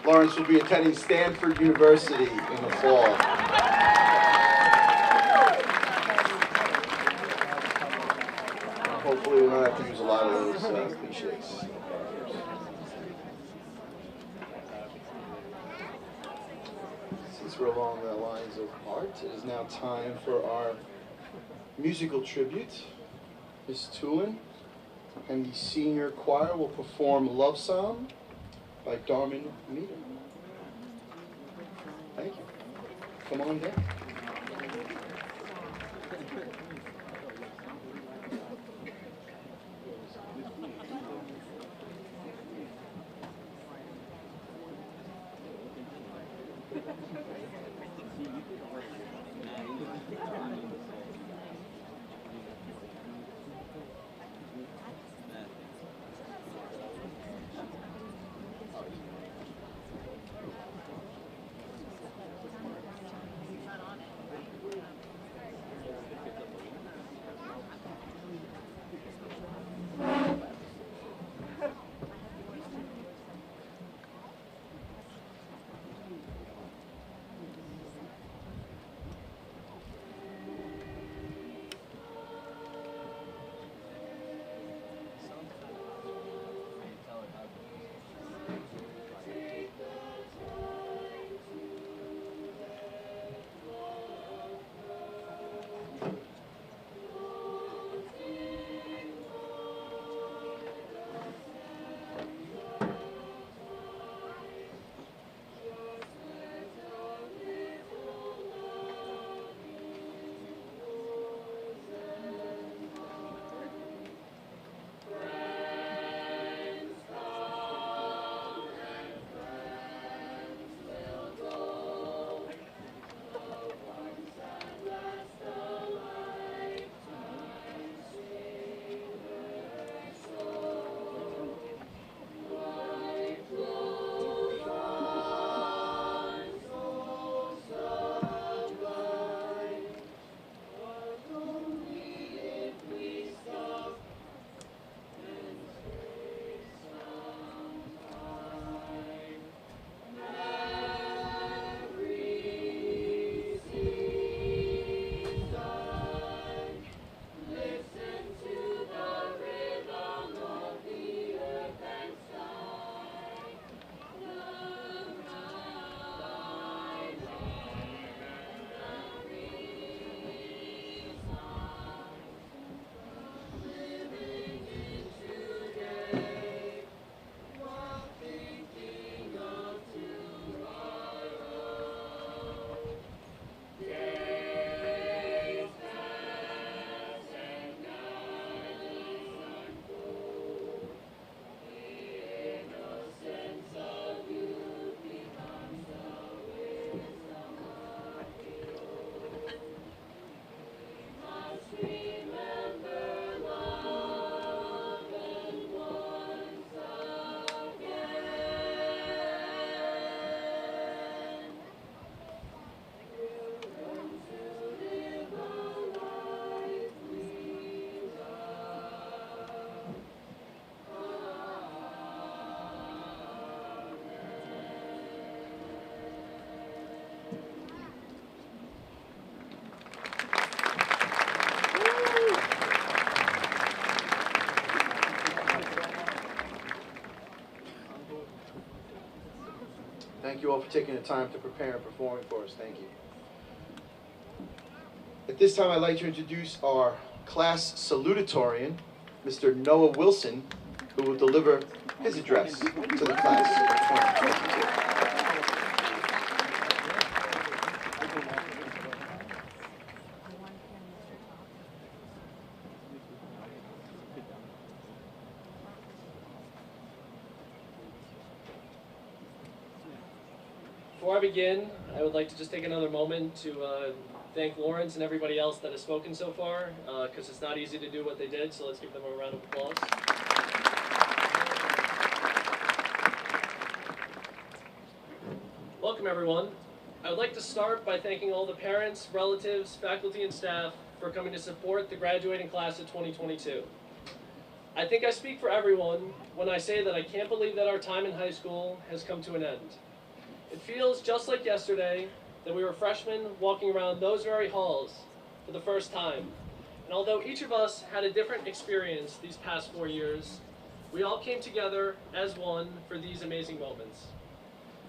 Lawrence will be attending Stanford University in the fall. Hopefully we don't have to use a lot of those cliches. Since we're along the lines of art, it is now time for our musical tribute. Miss Tulin and the senior choir will perform Love Song by Darman Meter. Thank you. Come on down. Thank you all for taking the time to prepare and performing for us. Thank you. At this time, I'd like to introduce our class salutatorian, Mr. Noah Wilson, who will deliver his address to the class of 2022. Before I begin, I would like to just take another moment to thank Lawrence and everybody else that has spoken so far, because it's not easy to do what they did, so let's give them a round of applause. Welcome everyone. I would like to start by thanking all the parents, relatives, faculty, and staff for coming to support the graduating class of 2022. I think I speak for everyone when I say that I can't believe that our time in high school has come to an end. It feels just like yesterday that we were freshmen walking around those very halls for the first time. And although each of us had a different experience these past 4 years, we all came together as one for these amazing moments.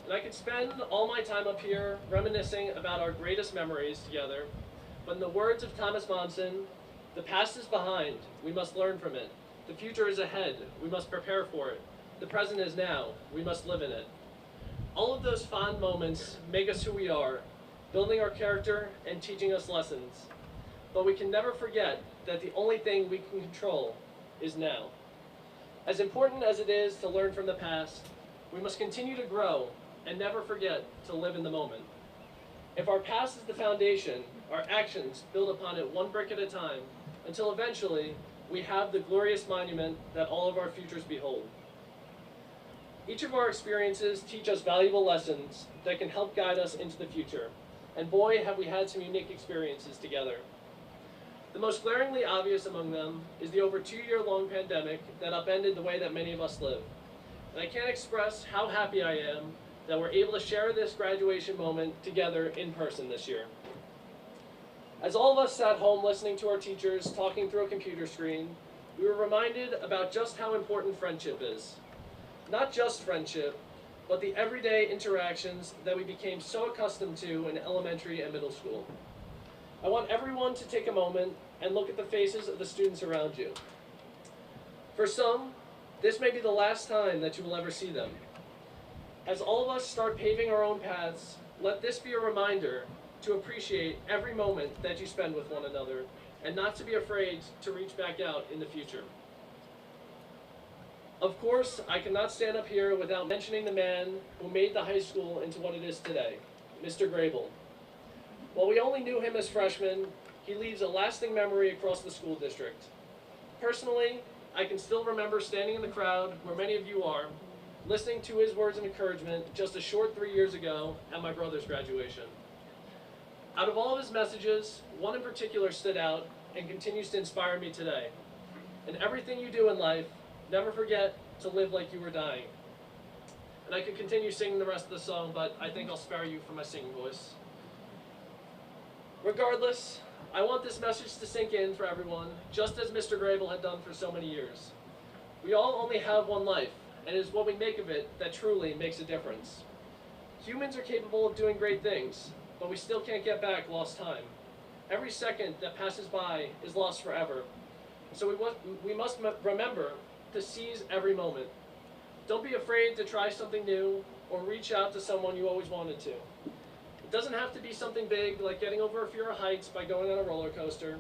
And I could spend all my time up here reminiscing about our greatest memories together, but in the words of Thomas Monson, the past is behind, we must learn from it. The future is ahead, we must prepare for it. The present is now, we must live in it. All of those fond moments make us who we are, building our character and teaching us lessons. But we can never forget that the only thing we can control is now. As important as it is to learn from the past, we must continue to grow and never forget to live in the moment. If our past is the foundation, our actions build upon it one brick at a time, until eventually we have the glorious monument that all of our futures behold. Each of our experiences teach us valuable lessons that can help guide us into the future. And boy, have we had some unique experiences together. The most glaringly obvious among them is the over 2-year-long pandemic that upended the way that many of us live. And I can't express how happy I am that we're able to share this graduation moment together in person this year. As all of us sat home listening to our teachers talking through a computer screen, we were reminded about just how important friendship is. Not just friendship, but the everyday interactions that we became so accustomed to in elementary and middle school. I want everyone to take a moment and look at the faces of the students around you. For some, this may be the last time that you will ever see them. As all of us start paving our own paths, let this be a reminder to appreciate every moment that you spend with one another, and not to be afraid to reach back out in the future. Of course, I cannot stand up here without mentioning the man who made the high school into what it is today, Mr. Grable. While we only knew him as freshmen, he leaves a lasting memory across the school district. Personally, I can still remember standing in the crowd, where many of you are, listening to his words of encouragement just a short 3 years ago at my brother's graduation. Out of all of his messages, one in particular stood out and continues to inspire me today. In everything you do in life, never forget to live like you were dying. And I could continue singing the rest of the song, but I think I'll spare you from my singing voice. Regardless, I want this message to sink in for everyone, just as Mr. Grable had done for so many years. We all only have one life, and it is what we make of it that truly makes a difference. Humans are capable of doing great things, but we still can't get back lost time. Every second that passes by is lost forever. So we must remember to seize every moment. Don't be afraid to try something new or reach out to someone you always wanted to. It doesn't have to be something big like getting over a fear of heights by going on a roller coaster.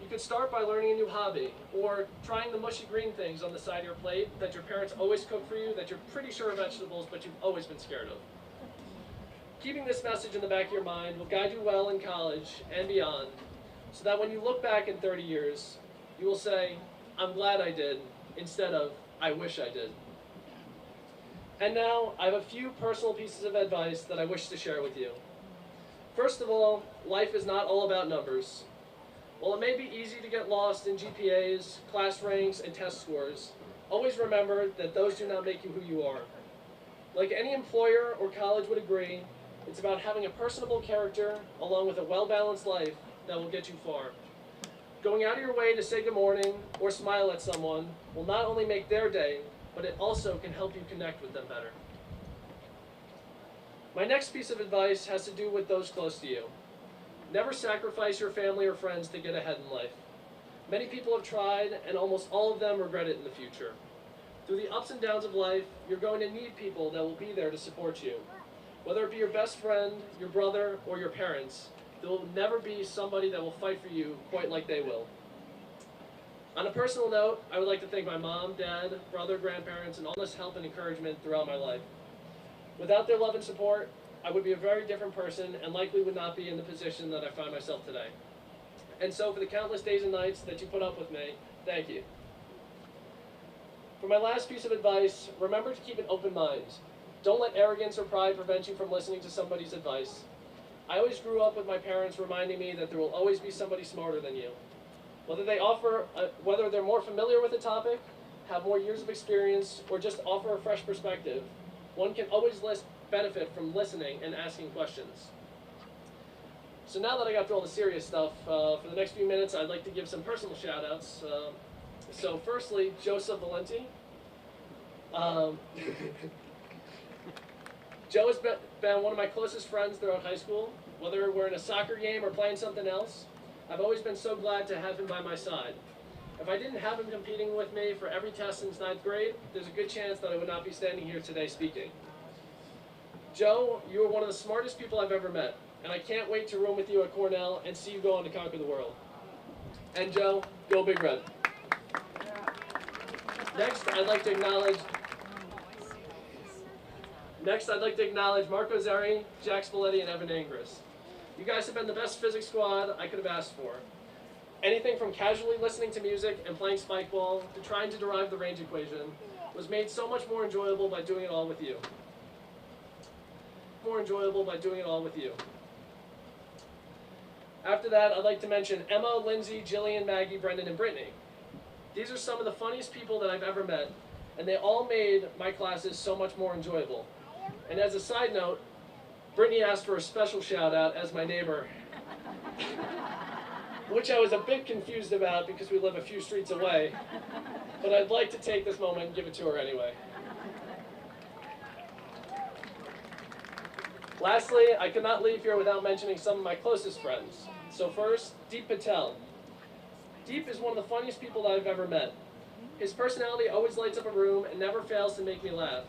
You could start by learning a new hobby or trying the mushy green things on the side of your plate that your parents always cook for you that you're pretty sure are vegetables but you've always been scared of. Keeping this message in the back of your mind will guide you well in college and beyond, so that when you look back in 30 years, you will say, I'm glad I did, instead of, I wish I did. And now, I have a few personal pieces of advice that I wish to share with you. First of all, life is not all about numbers. While it may be easy to get lost in GPAs, class ranks, and test scores, always remember that those do not make you who you are. Like any employer or college would agree, it's about having a personable character along with a well-balanced life that will get you far. Going out of your way to say good morning or smile at someone will not only make their day, but it also can help you connect with them better. My next piece of advice has to do with those close to you. Never sacrifice your family or friends to get ahead in life. Many people have tried, and almost all of them regret it in the future. Through the ups and downs of life, you're going to need people that will be there to support you. Whether it be your best friend, your brother, or your parents, there will never be somebody that will fight for you quite like they will. On a personal note, I would like to thank my mom, dad, brother, grandparents, and all this help and encouragement throughout my life. Without their love and support, I would be a very different person and likely would not be in the position that I find myself today. And so for the countless days and nights that you put up with me, thank you. For my last piece of advice, remember to keep an open mind. Don't let arrogance or pride prevent you from listening to somebody's advice. I always grew up with my parents reminding me that there will always be somebody smarter than you. Whether they're more familiar with a topic, have more years of experience, or just offer a fresh perspective, one can always benefit from listening and asking questions. So now that I got through all the serious stuff, for the next few minutes I'd like to give some personal shout outs. So firstly, Joseph Valenti. Joe has been one of my closest friends throughout high school. Whether we're in a soccer game or playing something else, I've always been so glad to have him by my side. If I didn't have him competing with me for every test since 9th grade, there's a good chance that I would not be standing here today speaking. Joe, you are one of the smartest people I've ever met, and I can't wait to room with you at Cornell and see you go on to conquer the world. And Joe, go Big Red. Next, I'd like to acknowledge Marco Zeri, Jack Spoletti, and Evan Ingris. You guys have been the best physics squad I could have asked for. Anything from casually listening to music and playing spike ball to trying to derive the range equation was made so much more enjoyable by doing it all with you. After that, I'd like to mention Emma, Lindsay, Jillian, Maggie, Brendan, and Brittany. These are some of the funniest people that I've ever met, and they all made my classes so much more enjoyable. And as a side note, Brittany asked for a special shout out as my neighbor, which I was a bit confused about because we live a few streets away, but I'd like to take this moment and give it to her anyway. Lastly, I could not leave here without mentioning some of my closest friends. So first, Deep Patel. Deep is one of the funniest people that I've ever met. His personality always lights up a room and never fails to make me laugh.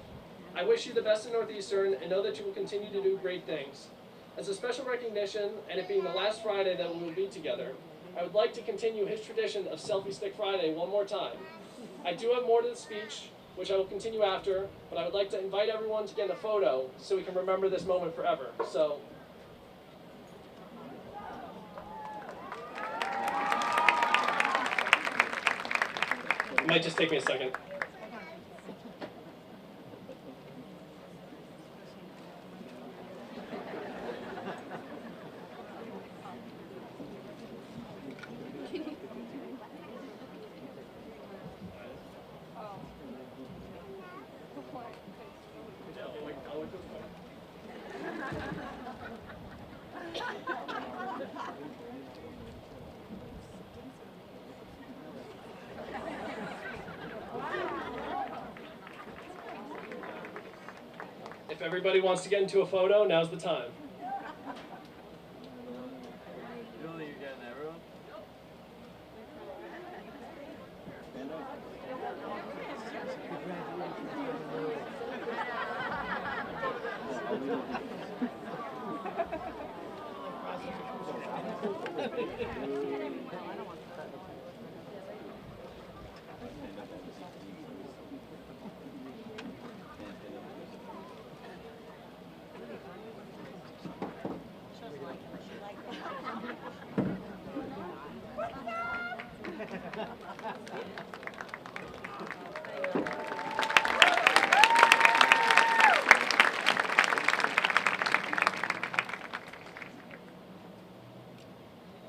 I wish you the best in Northeastern and know that you will continue to do great things. As a special recognition, and it being the last Friday that we will be together, I would like to continue his tradition of Selfie Stick Friday one more time. I do have more to the speech, which I will continue after, but I would like to invite everyone to get a photo so we can remember this moment forever. So, it might just take me a second. If everybody wants to get into a photo, now's the time. You don't think you're getting everyone?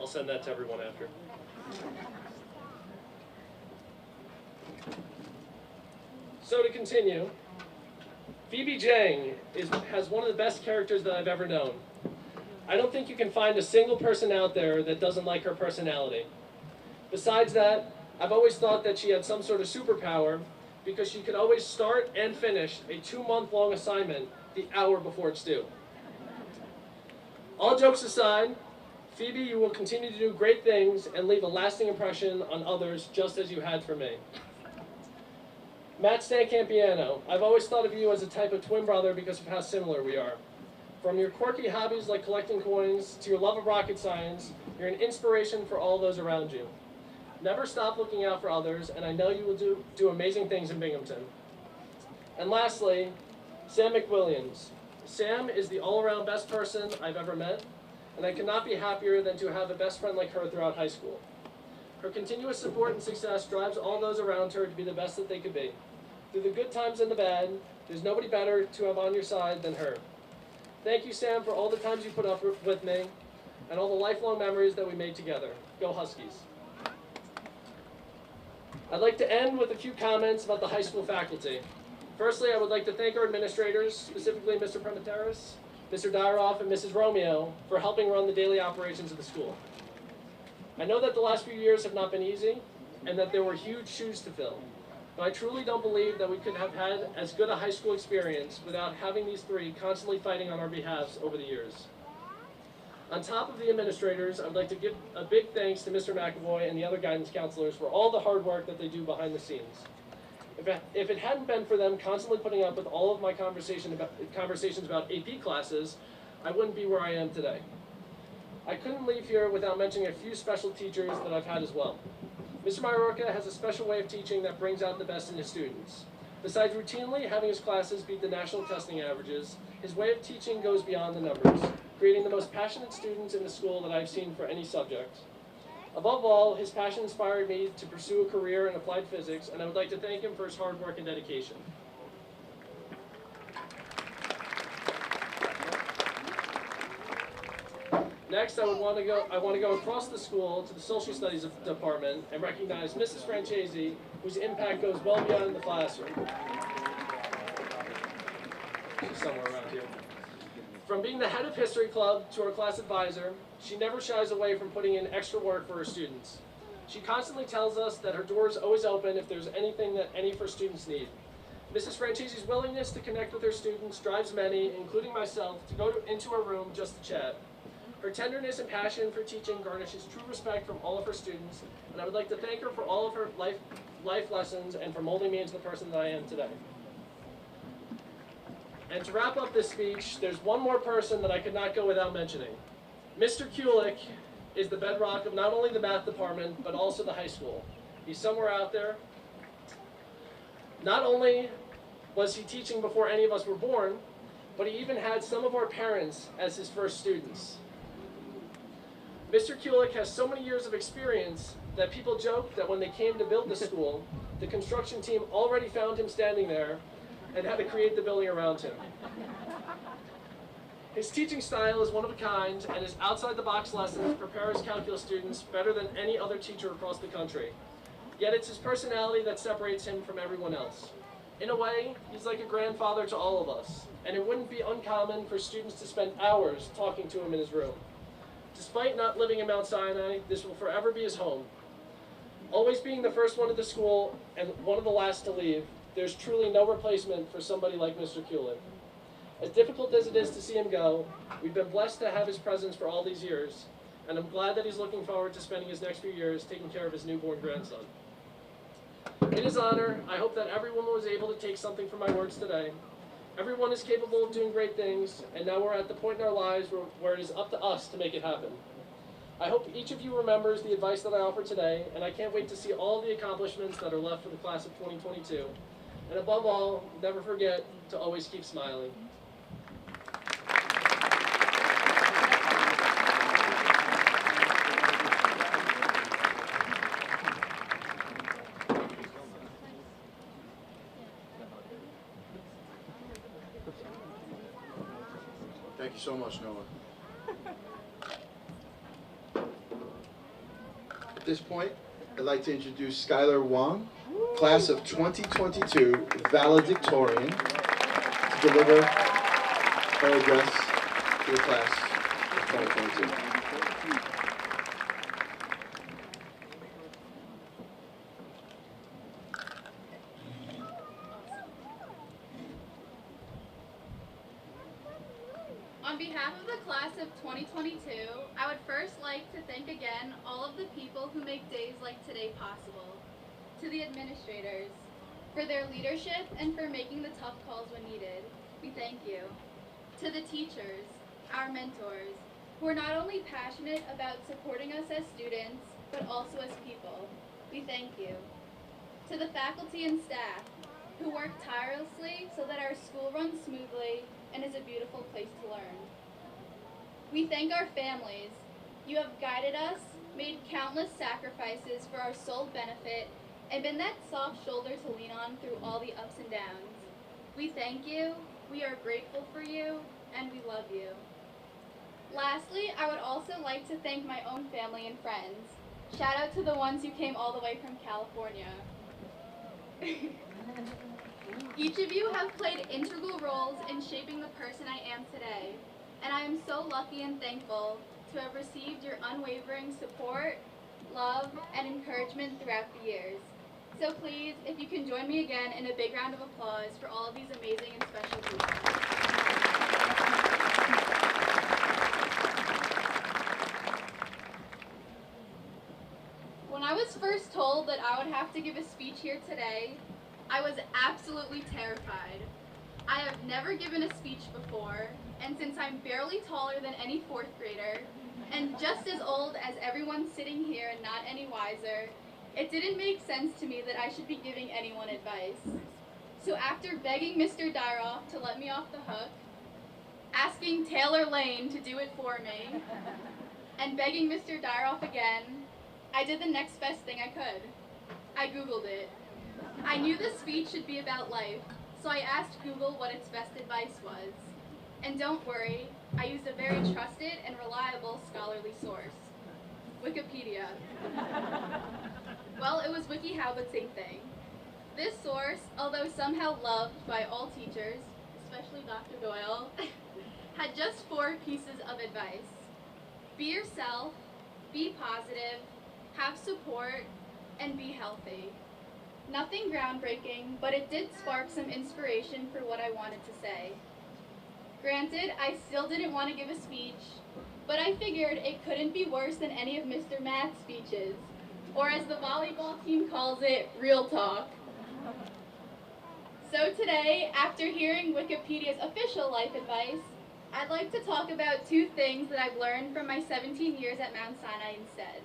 I'll send that to everyone after. So to continue, Phoebe Jang has one of the best characters that I've ever known. I don't think you can find a single person out there that doesn't like her personality. Besides that, I've always thought that she had some sort of superpower because she could always start and finish a 2-month-long assignment the hour before it's due. All jokes aside, Phoebe, you will continue to do great things and leave a lasting impression on others just as you had for me. Matt Stancampiano, I've always thought of you as a type of twin brother because of how similar we are. From your quirky hobbies like collecting coins to your love of rocket science, you're an inspiration for all those around you. Never stop looking out for others, and I know you will do amazing things in Binghamton. And lastly, Sam McWilliams. Sam is the all-around best person I've ever met, and I could not be happier than to have a best friend like her throughout high school. Her continuous support and success drives all those around her to be the best that they could be. Through the good times and the bad, there's nobody better to have on your side than her. Thank you, Sam, for all the times you put up with me and all the lifelong memories that we made together. Go Huskies. I'd like to end with a few comments about the high school faculty. Firstly, I would like to thank our administrators, specifically Mr. Premateris, Mr. Dyroff, and Mrs. Romeo, for helping run the daily operations of the school. I know that the last few years have not been easy, and that there were huge shoes to fill. But I truly don't believe that we could have had as good a high school experience without having these three constantly fighting on our behalves over the years. On top of the administrators, I would like to give a big thanks to Mr. McAvoy and the other guidance counselors for all the hard work that they do behind the scenes. If it hadn't been for them constantly putting up with all of my conversations about AP classes, I wouldn't be where I am today. I couldn't leave here without mentioning a few special teachers that I've had as well. Mr. Mallorca has a special way of teaching that brings out the best in his students. Besides routinely having his classes beat the national testing averages, his way of teaching goes beyond the numbers, creating the most passionate students in the school that I've seen for any subject. Above all, his passion inspired me to pursue a career in applied physics, and I would like to thank him for his hard work and dedication. Next, I want to go across the school to the social studies department and recognize Mrs. Francesi, whose impact goes well beyond the classroom. She's somewhere around here. From being the head of history club to our class advisor, she never shies away from putting in extra work for her students. She constantly tells us that her door is always open if there's anything that any of her students need. Mrs. Francesi's willingness to connect with her students drives many, including myself, to go into her room just to chat. Her tenderness and passion for teaching garnishes true respect from all of her students, and I would like to thank her for all of her life lessons and for molding me into the person that I am today. And to wrap up this speech, there's one more person that I could not go without mentioning. Mr. Kulik is the bedrock of not only the math department, but also the high school. He's somewhere out there. Not only was he teaching before any of us were born, but he even had some of our parents as his first students. Mr. Kulik has so many years of experience that people joke that when they came to build the school, the construction team already found him standing there and had to create the building around him. His teaching style is one of a kind, and his outside-the-box lessons prepare his calculus students better than any other teacher across the country. Yet it's his personality that separates him from everyone else. In a way, he's like a grandfather to all of us, and it wouldn't be uncommon for students to spend hours talking to him in his room. Despite not living in Mount Sinai, this will forever be his home. Always being the first one at the school and one of the last to leave, there's truly no replacement for somebody like Mr. Kulik. As difficult as it is to see him go, we've been blessed to have his presence for all these years, and I'm glad that he's looking forward to spending his next few years taking care of his newborn grandson. In his honor, I hope that everyone was able to take something from my words today. Everyone is capable of doing great things, and now we're at the point in our lives where it is up to us to make it happen. I hope each of you remembers the advice that I offered today, and I can't wait to see all the accomplishments that are left for the class of 2022. And above all, never forget to always keep smiling. Thank you so much, Noah. At this point, I'd like to introduce Skylar Wong, class of 2022 valedictorian, to deliver her address to the class of 2022. On behalf of the class of 2022, I would first like to thank again all of the people who make days like today possible. To the administrators, for their leadership and for making the tough calls when needed, we thank you. To the teachers, our mentors, who are not only passionate about supporting us as students, but also as people, we thank you. To the faculty and staff, who work tirelessly so that our school runs smoothly and is a beautiful place to learn. We thank our families. You have guided us, made countless sacrifices for our sole benefit, and been that soft shoulder to lean on through all the ups and downs. We thank you, we are grateful for you, and we love you. Lastly, I would also like to thank my own family and friends. Shout out to the ones who came all the way from California. Each of you have played integral roles in shaping the person I am today, and I am so lucky and thankful to have received your unwavering support, love, and encouragement throughout the years. So please, if you can join me again in a big round of applause for all of these amazing and special people. When I was first told that I would have to give a speech here today, I was absolutely terrified. I have never given a speech before, and since I'm barely taller than any fourth grader, and just as old as everyone sitting here and not any wiser, it didn't make sense to me that I should be giving anyone advice. So after begging Mr. Dyroff to let me off the hook, asking Taylor Lane to do it for me, and begging Mr. Dyroff again, I did the next best thing I could. I Googled it. I knew this speech should be about life, so I asked Google what its best advice was. And don't worry, I used a very trusted and reliable scholarly source, Wikipedia. Well, it was WikiHow, but same thing. This source, although somehow loved by all teachers, especially Dr. Doyle, had just 4 pieces of advice. Be yourself, be positive, have support, and be healthy. Nothing groundbreaking, but it did spark some inspiration for what I wanted to say. Granted, I still didn't want to give a speech, but I figured it couldn't be worse than any of Mr. Matt's speeches, or as the volleyball team calls it, real talk. So today, after hearing Wikipedia's official life advice, I'd like to talk about 2 things that I've learned from my 17 years at Mount Sinai instead.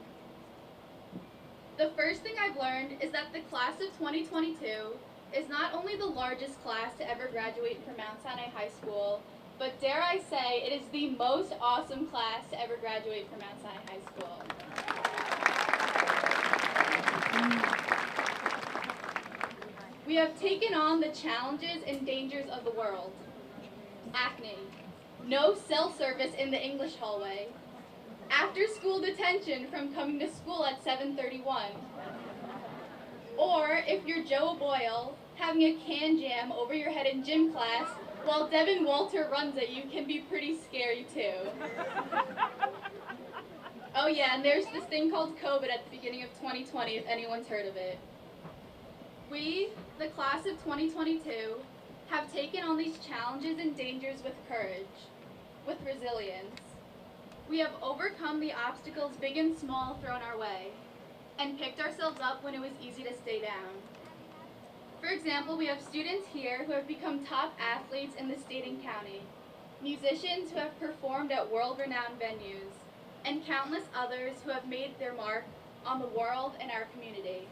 The first thing I've learned is that the class of 2022 is not only the largest class to ever graduate from Mount Sinai High School, but dare I say, it is the most awesome class to ever graduate from Mount Sinai High School. We have taken on the challenges and dangers of the world. Acne, no cell service in the English hallway, after-school detention from coming to school at 7:31. Or, if you're Joe Boyle, having a can jam over your head in gym class while Devin Walter runs at you can be pretty scary too. Oh yeah, and there's this thing called COVID at the beginning of 2020 if anyone's heard of it. We, the class of 2022, have taken on these challenges and dangers with courage, with resilience. We have overcome the obstacles big and small thrown our way, and picked ourselves up when it was easy to stay down. For example, we have students here who have become top athletes in the state and county, musicians who have performed at world-renowned venues, and countless others who have made their mark on the world and our community.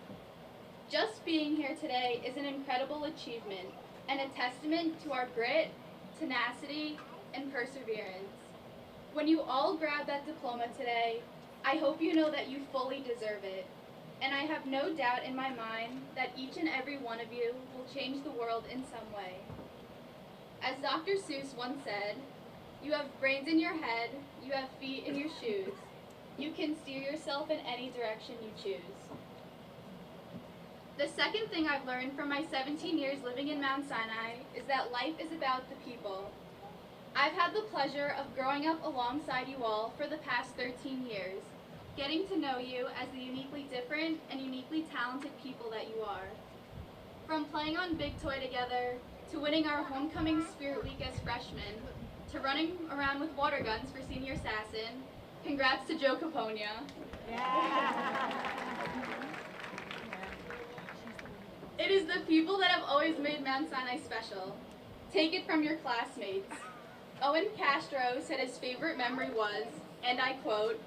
Just being here today is an incredible achievement and a testament to our grit, tenacity, and perseverance. When you all grab that diploma today, I hope you know that you fully deserve it. And I have no doubt in my mind that each and every one of you will change the world in some way. As Dr. Seuss once said, you have brains in your head, you have feet in your shoes. You can steer yourself in any direction you choose. The second thing I've learned from my 17 years living in Mount Sinai is that life is about the people. I've had the pleasure of growing up alongside you all for the past 13 years, getting to know you as the uniquely different and uniquely talented people that you are. From playing on Big Toy together, to winning our homecoming spirit week as freshmen, to running around with water guns for senior assassin, congrats to Joe Caponia. It is the people that have always made Mount Sinai special. Take it from your classmates. Owen Castro said his favorite memory was, and I quote,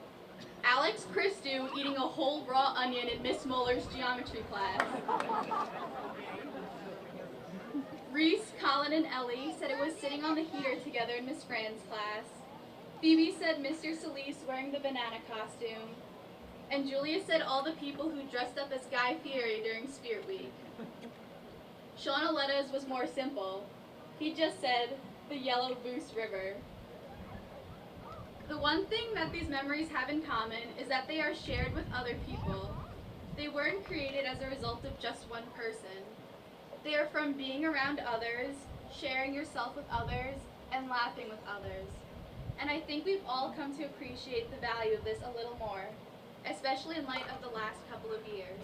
Alex Christou eating a whole raw onion in Miss Muller's geometry class. Reese, Colin, and Ellie said it was sitting on the heater together in Miss Fran's class. Phoebe said Mr. Solis wearing the banana costume. And Julia said all the people who dressed up as Guy Fieri during Spirit Week. Sean Aletta's was more simple. He just said, the Yellow Goose River. The one thing that these memories have in common is that they are shared with other people. They weren't created as a result of just one person. They are from being around others, sharing yourself with others, and laughing with others. And I think we've all come to appreciate the value of this a little more, especially in light of the last couple of years.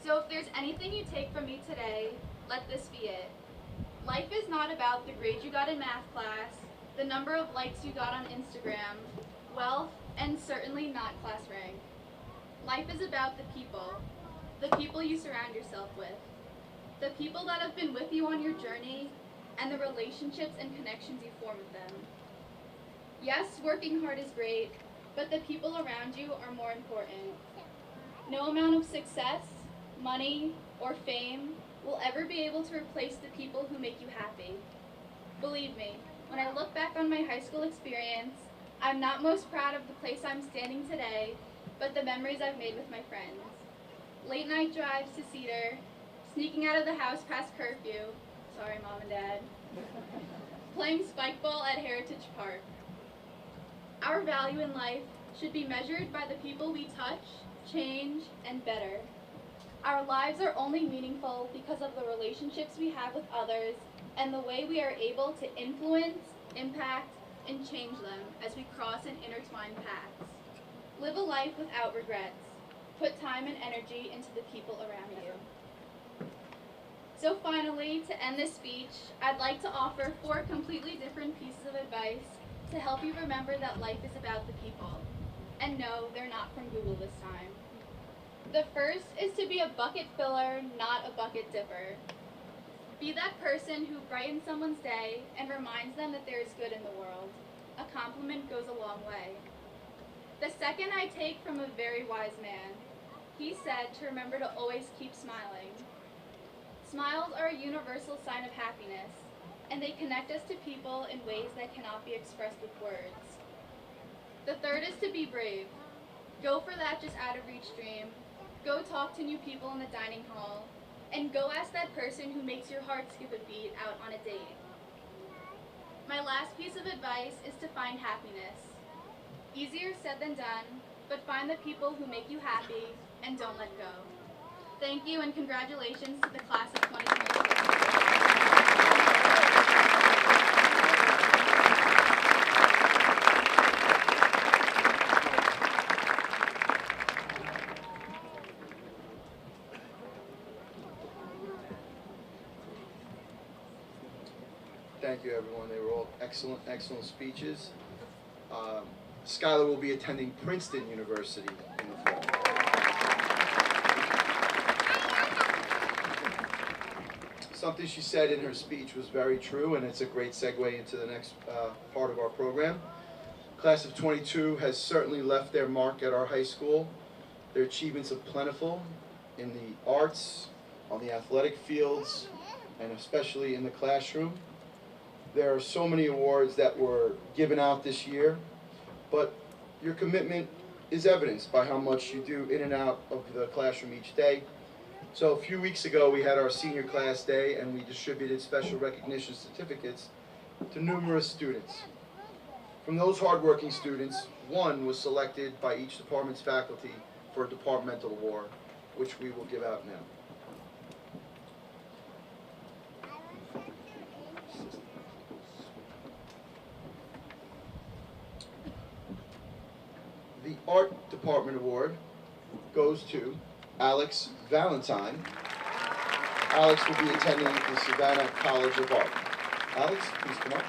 So if there's anything you take from me today, let this be it. Life is not about the grade you got in math class, the number of likes you got on Instagram, wealth, and certainly not class rank. Life is about the people you surround yourself with, the people that have been with you on your journey, and the relationships and connections you form with them. Yes, working hard is great, but the people around you are more important. No amount of success, money, or fame will ever be able to replace the people who make you happy. Believe me, when I look back on my high school experience, I'm not most proud of the place I'm standing today, but the memories I've made with my friends. Late night drives to Cedar, sneaking out of the house past curfew, sorry Mom and Dad, playing spike ball at Heritage Park. Our value in life should be measured by the people we touch, change, and better. Our lives are only meaningful because of the relationships we have with others and the way we are able to influence, impact, and change them as we cross and intertwine paths. Live a life without regrets. Put time and energy into the people around you. So finally, to end this speech, I'd like to offer 4 completely different pieces of advice to help you remember that life is about the people. And no, they're not from Google this time. The first is to be a bucket filler, not a bucket dipper. Be that person who brightens someone's day and reminds them that there is good in the world. A compliment goes a long way. The second I take from a very wise man. He said to remember to always keep smiling. Smiles are a universal sign of happiness, and they connect us to people in ways that cannot be expressed with words. The third is to be brave. Go for that just out of reach dream. Go talk to new people in the dining hall, and go ask that person who makes your heart skip a beat out on a date. My last piece of advice is to find happiness. Easier said than done, but find the people who make you happy and don't let go. Thank you and congratulations to the class of 2022. Thank you, everyone. They were all excellent, excellent speeches. Skylar will be attending Princeton University in the fall. Something she said in her speech was very true, and it's a great segue into the next part of our program. Class of 22 has certainly left their mark at our high school. Their achievements are plentiful in the arts, on the athletic fields, and especially in the classroom. There are so many awards that were given out this year, but your commitment is evidenced by how much you do in and out of the classroom each day. So a few weeks ago we had our senior class day and we distributed special recognition certificates to numerous students. From those hardworking students, one was selected by each department's faculty for a departmental award, which we will give out now. The Art Department Award goes to Alex Valentine. Alex will be attending the Savannah College of Art. Alex, please come up.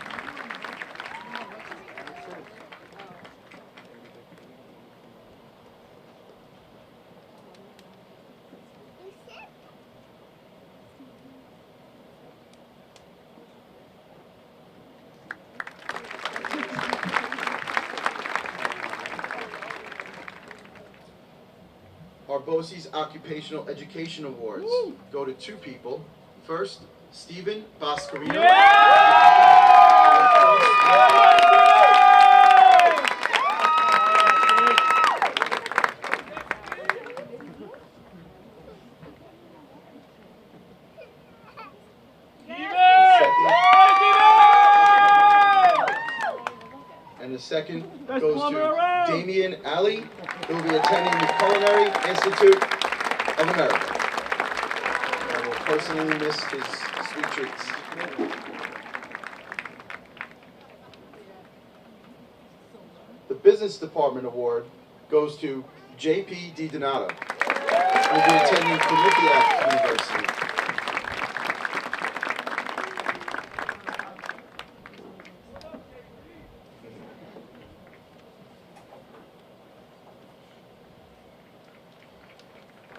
BOCES Occupational Education Awards go to two people. First, Stephen Boscarino. And the second goes to Damian Ali, who will be attending the Culinary Institute of America. I will personally miss his sweet treats. The Business Department Award goes to J.P. DiDonato, who will be attending Quinnipiac University.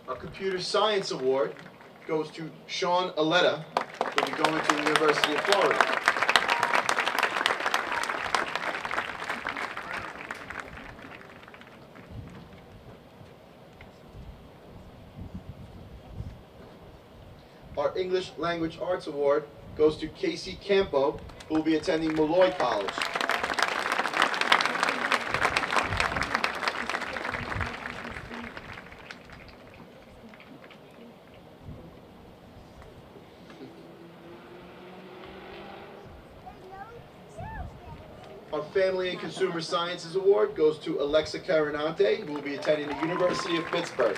Our Computer Science Award goes to Sean Aletta, who will be going to the University of Florida. Our English Language Arts Award goes to Casey Campo, who will be attending Molloy College. Our Family and Consumer Sciences Award goes to Alexa Carinante, who will be attending the University of Pittsburgh.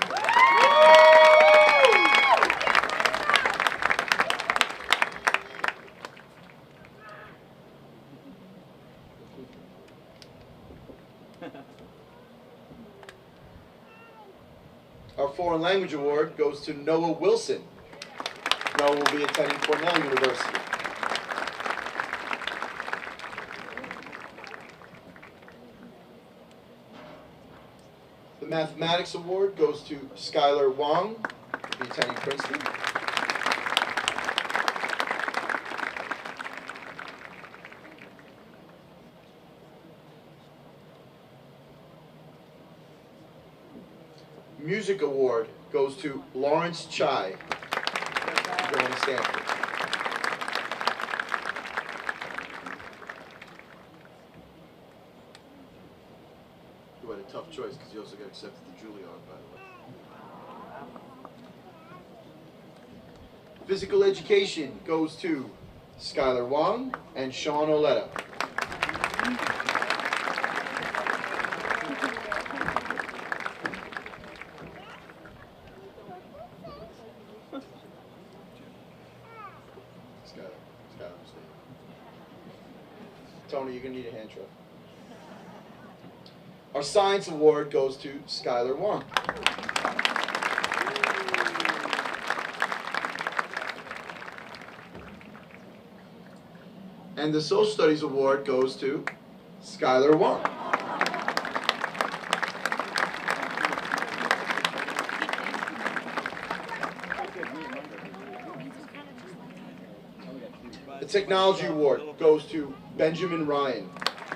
Our Foreign Language Award goes to Noah Wilson. Noah will be attending Cornell University. The Mathematics Award goes to Skylar Wong, who will be attending Princeton. Music Award goes to Lawrence Chai, going to Stanford. You had a tough choice because you also got accepted to Juilliard, by the way. Physical Education goes to Skylar Wong and Sean Oletta. Tony, you're going to need a hand truck. Our Science Award goes to Skylar Wong. And the Social Studies Award goes to Skylar Wong. The Technology Award goes to Benjamin Ryan.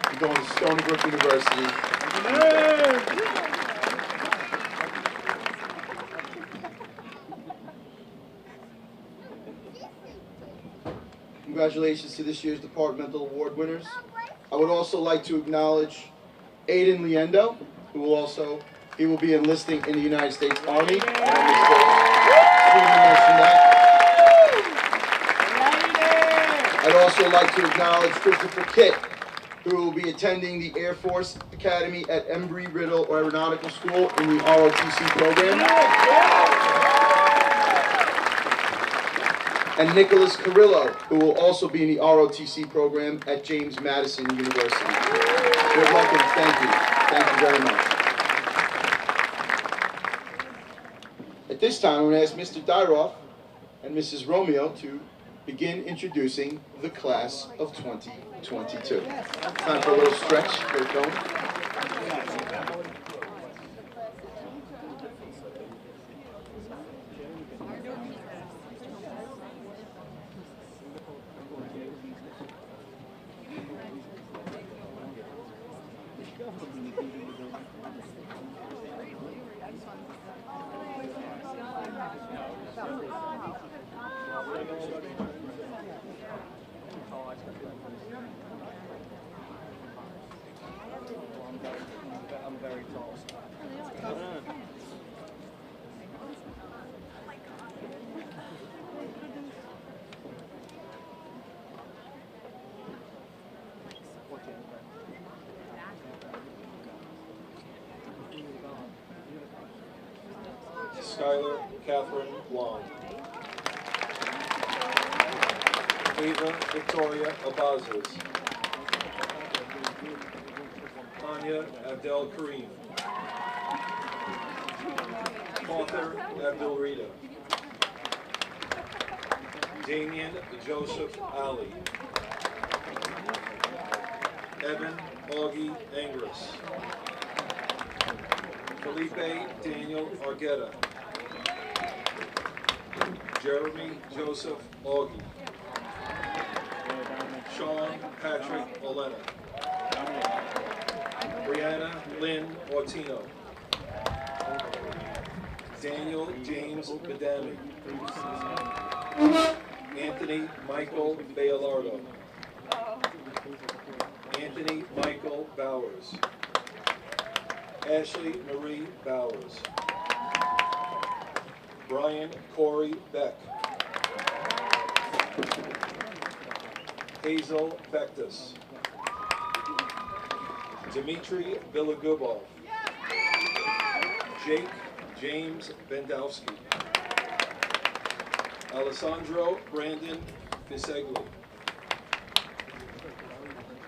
He's going to Stony Brook University. Congratulations to this year's Departmental Award winners. I would also like to acknowledge Aiden Liendo, who will be enlisting in the United States Army. I'd also like to acknowledge Christopher Kitt, who will be attending the Air Force Academy at Embry-Riddle Aeronautical School in the ROTC program. And Nicholas Carrillo, who will also be in the ROTC program at James Madison University. Good luck and thank you. Thank you very much. At this time, I'm going to ask Mr. Dyroff and Mrs. Romeo to begin introducing the class of 2022. Time for a little stretch. Get going. Skylar Catherine Blonde. Ava Victoria Abazes. Tanya Abdel Kareem. Arthur Abdul Rita. Damien Joseph Ali. Evan Augie Angris. Felipe Daniel Argueta. Jeremy Joseph Augie. Sean Patrick Olena. Brianna Lynn Ortino. Daniel James Badami. Anthony Michael Baylardo. Anthony Michael Bowers. Ashley Marie Bowers. Brian Corey Beck. Hazel Bektis. Dmitry Bilagubov. Jake James Bendowski. Alessandro Brandon Bisegli.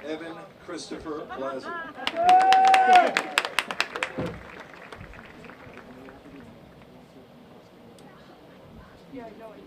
Evan Christopher Blaser. Yeah, I know I did.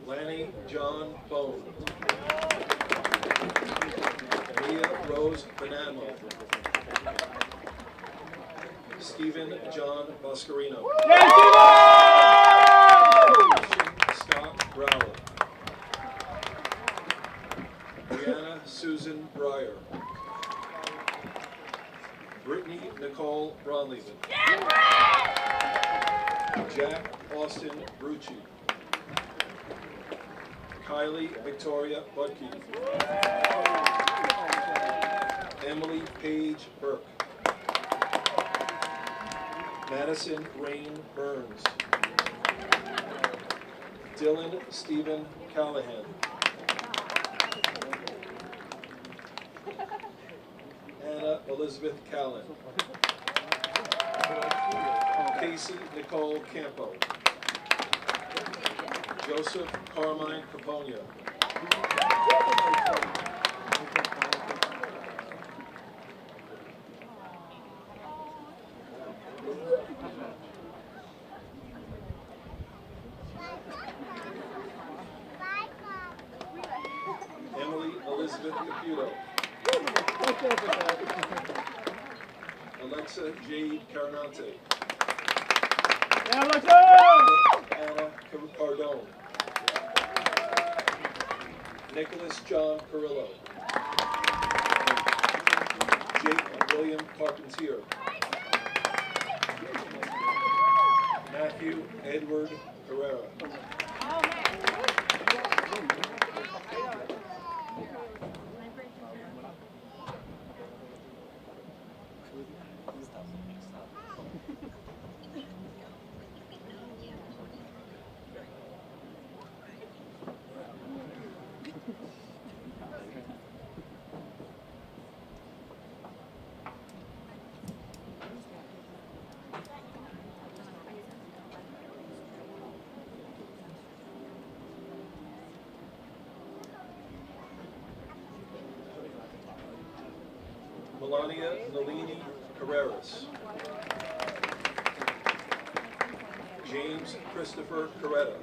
Lanny John Bone. Mia Rose Banamo. Stephen John Boscarino. Scott Growler. Brianna Susan Breyer. Brittany Nicole Bronleyman. Jack Austin Brucci. Kylie Victoria Budke. Emily Paige Burke. Madison Rain Burns. Dylan Stephen Callahan. Anna Elizabeth Callan. Casey Nicole Campo. Joseph Carmine Caponia. Emily Elizabeth Caputo. Alexa Jade Carnante. Anna Cardone. Nicholas John Carrillo. Jake William Carpentier. Matthew Edward Herrera. Melania Nalini Carreras. James Christopher Coretta.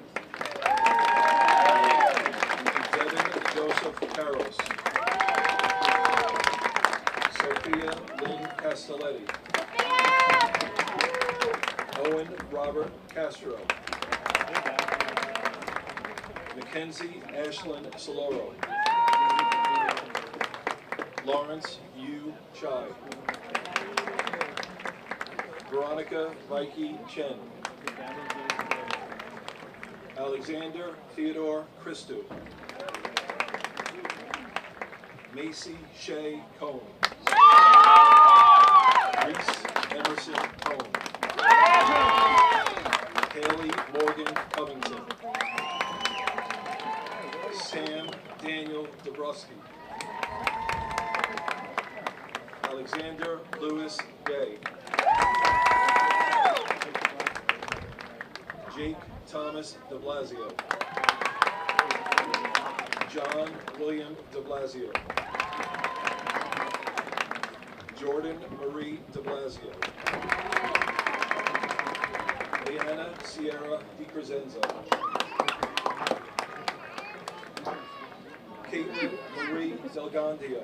Devin Joseph Carros. Sophia Lynn Castelletti. Owen Robert Castro. Mackenzie Ashlyn Soloro. Lawrence Yu Chai. Veronica Vicky Chen. Alexander Theodore Christou. Macy Shea Cohn. Reese Emerson Cohn. Haley Morgan Covington. Sam Daniel Dabrowski. Alexander Lewis Gay. Jake Thomas de Blasio. John William de Blasio. Jordan Marie de Blasio. Leanna Sierra Di Crescenzo. Caitlin Marie Delgandio.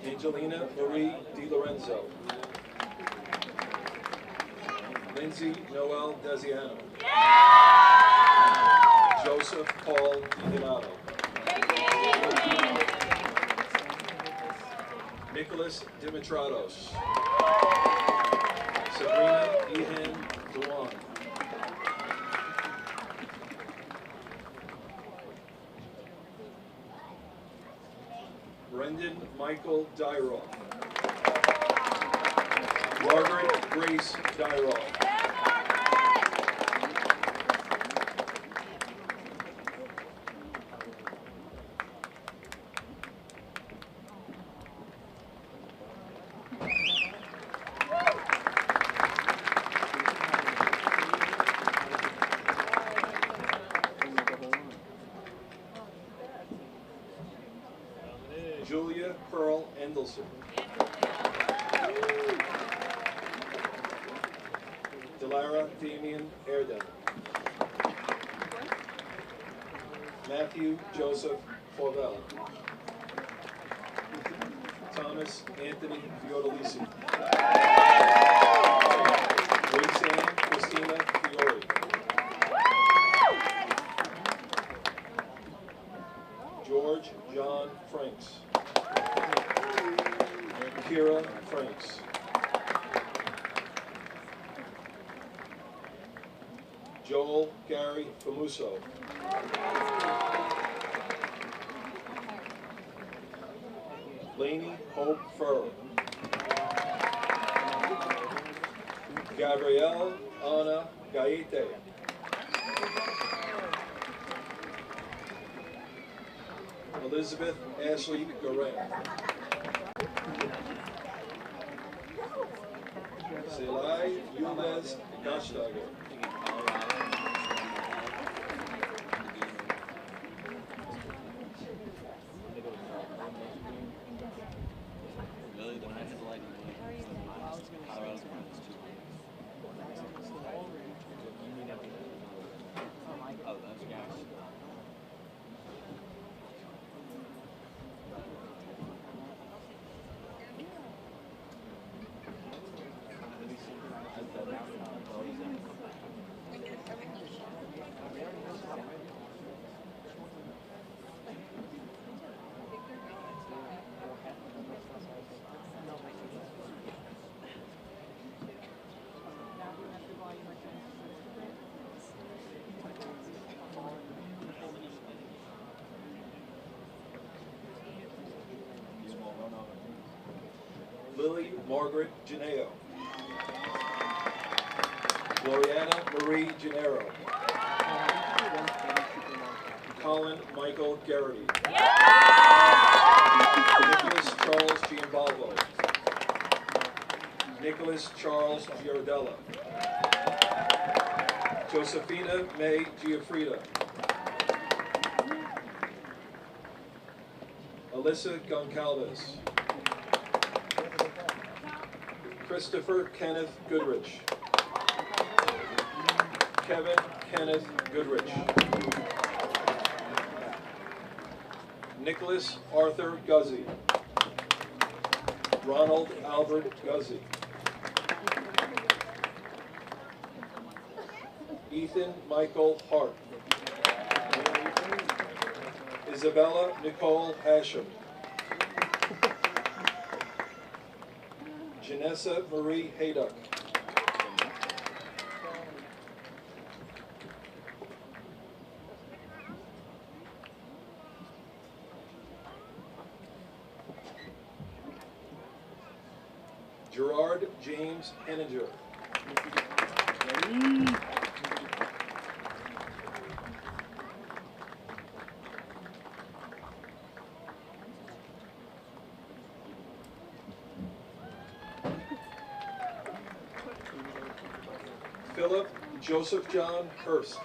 Angelina Marie Di Lorenzo. Lindsay Noel Desiano. Joseph Paul DiDonato. Nicholas Dimitrados. Sabrina Ehan Dewan. Brendan Michael Dyroff. Margaret Grace Dyroff. Julia Pearl Endelson. Delara Damian Erden. Matthew Joseph Forvel. Thomas Anthony Fiordalisi. Roxanne Christina Fiore. George John Franks. Kira Franks. Joel Gary Famuso. Lainey Hope Furr. Gabrielle Anna Gaete. Elizabeth Ashley Garant. Selai Yulez Gashtager. Lily Margaret Janeo. Gloriana Marie Gennaro. Colin Michael Garrity. Nicholas Charles Giambalvo. Nicholas Charles Giardella. Josephina May Giafrida. Alyssa Goncalves. Christopher Kenneth Goodrich. Kevin Kenneth Goodrich. Nicholas Arthur Guzzi. Ronald Albert Guzzi. Ethan Michael Hart. Isabella Nicole Hashem. Janessa Marie Hayduck. Gerard James Henninger. Philip Joseph John Hurst.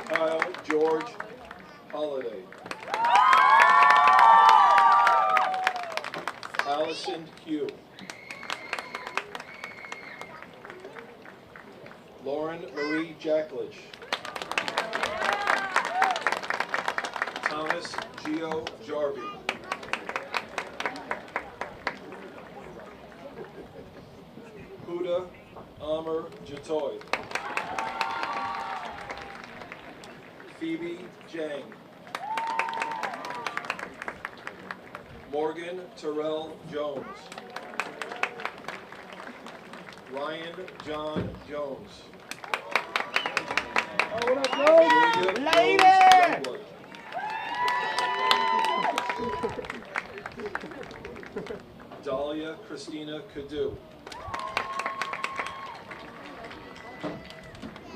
Kyle George Holiday. Allison Hugh. Lauren Marie Jackledge. Thomas Gio Jarvie. Huda Amr Jatoy. Phoebe Jang. Morgan Terrell Jones. Ryan John Jones. Oh, what up, Jones? Lady! Dahlia Christina Cadu.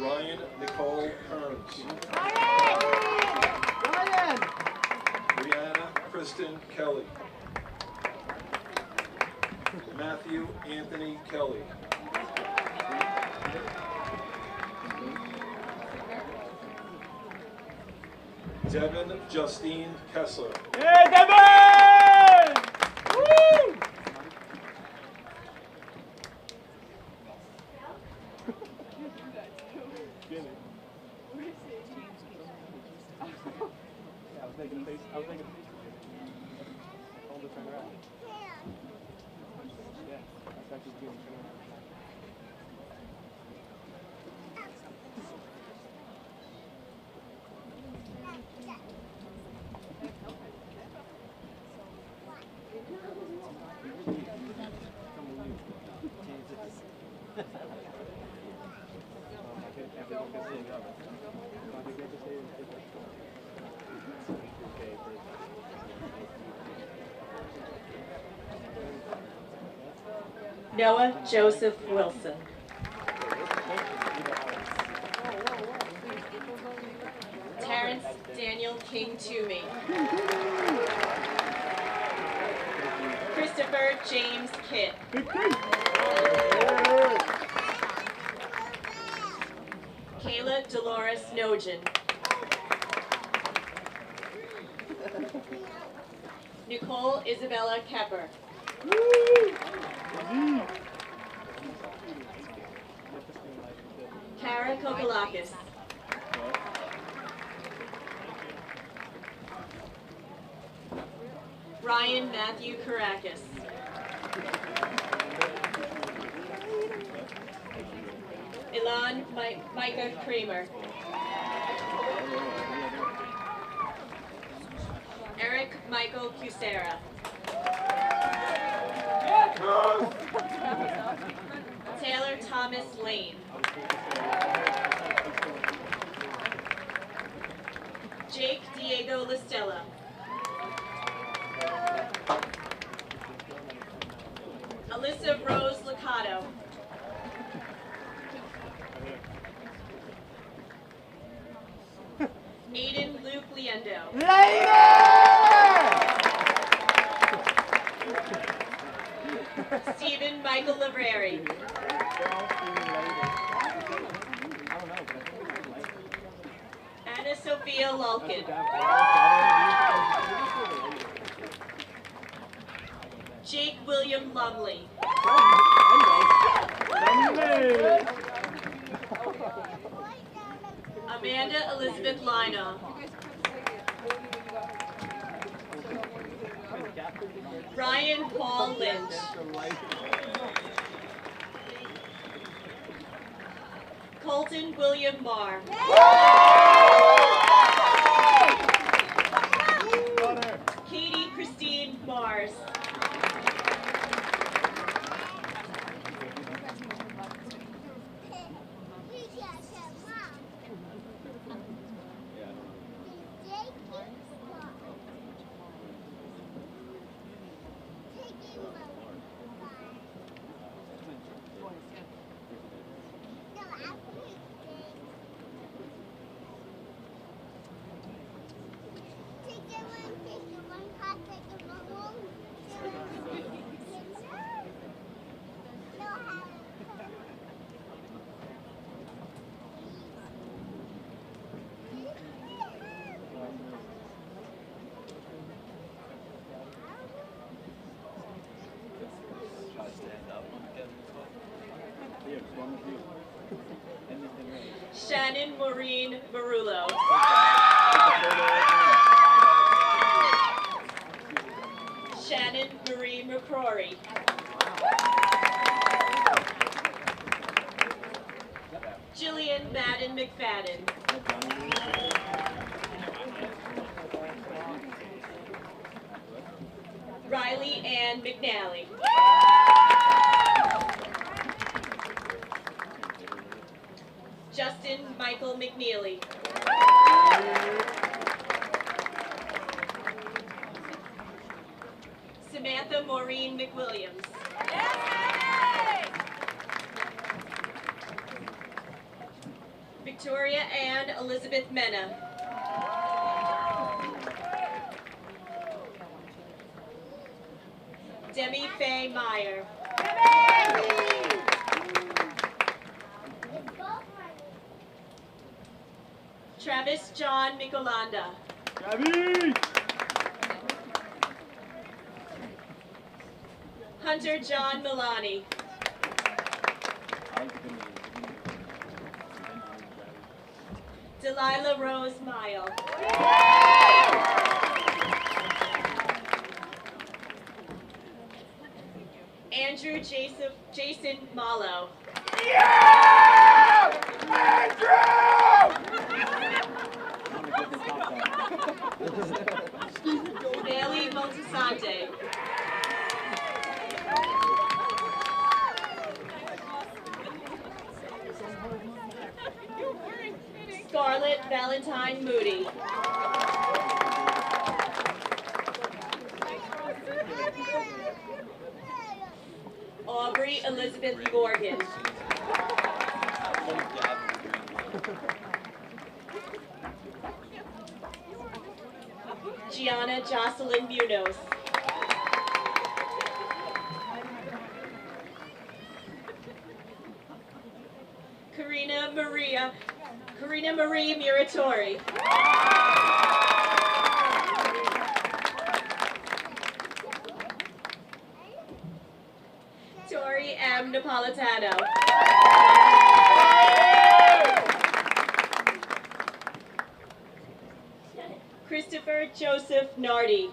Ryan Nicole Kearns. Ryan! Brianna Kristen Kelly. Matthew Anthony Kelly. Devin Justine Kessler. Hey, Devin! Woo! I was making a face. I was making a face. I told her to turn around. Yeah, that's actually good. Turn around. Noah Joseph Wilson. Terrence Daniel King Toomey. Christopher James Kitt. Kayla Dolores Nogin. Nicole Isabella Kepper. Kara Kokolakis. Ryan Matthew Karakis. Ilan Micah Kramer. Eric Michael Cusera. Taylor Thomas Lane. Jake Diego Listella. Alyssa Rose Licato. Aiden Luke Liendo. Stephen Michael Libreri. Anna Sophia Lulkin. Jake William Lumley. Amanda Elizabeth Lina. Ryan Paul Lynch. Colton William Marr. Katie Christine Mars. Shannon Maureen Marullo. Shannon Marie McCrory. Jillian Madden McFadden. Riley Ann McNally. Justin Michael McNeely. Samantha Maureen McWilliams. Victoria Ann Elizabeth Mena. Demi Faye Meyer. Travis John Michelanda. Hunter John Milani. Delilah Rose Mile. Andrew Jason Malo. Bailey Montasante. Scarlett Valentine Moody. Aubrey Elizabeth Morgan. Gianna Jocelyn Munoz. Karina Marie Muratori. Tori M. Napolitano. Christopher Joseph Nardi.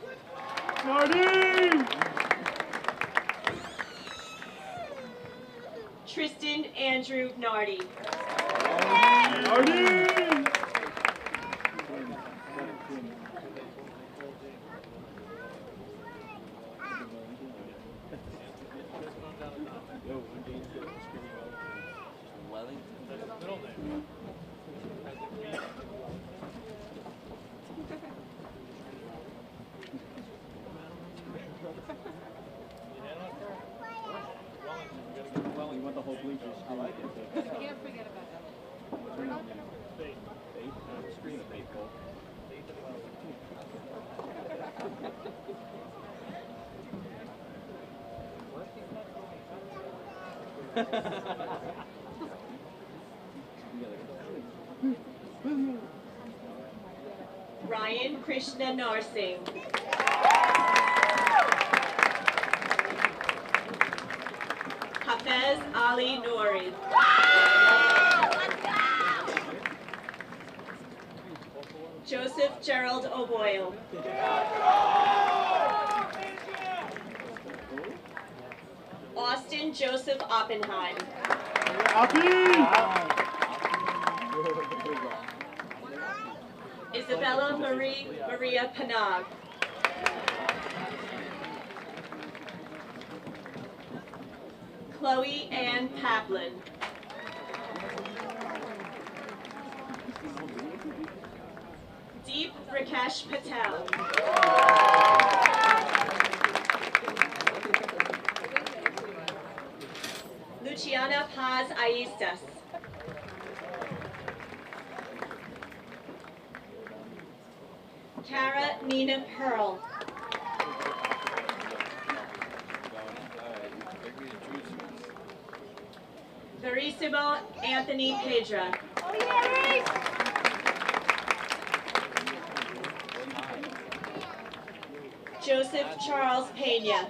Tristan Andrew Nardi. You want the whole bleachers? I like it. Can't forget about that. Turn on there. Screen of bait, Cole. Ryan Krishna Narsingh. Hafez Ali Nouri. Joseph Gerald O'Boyle. Austin Joseph Oppenheim. Isabella Maria Panag. Chloe Ann Paplin. Deep Rakesh Patel. Luciana Paz Aistas. Cara Nina Pearl. Verissimo Anthony Pedra. Joseph Charles Pena.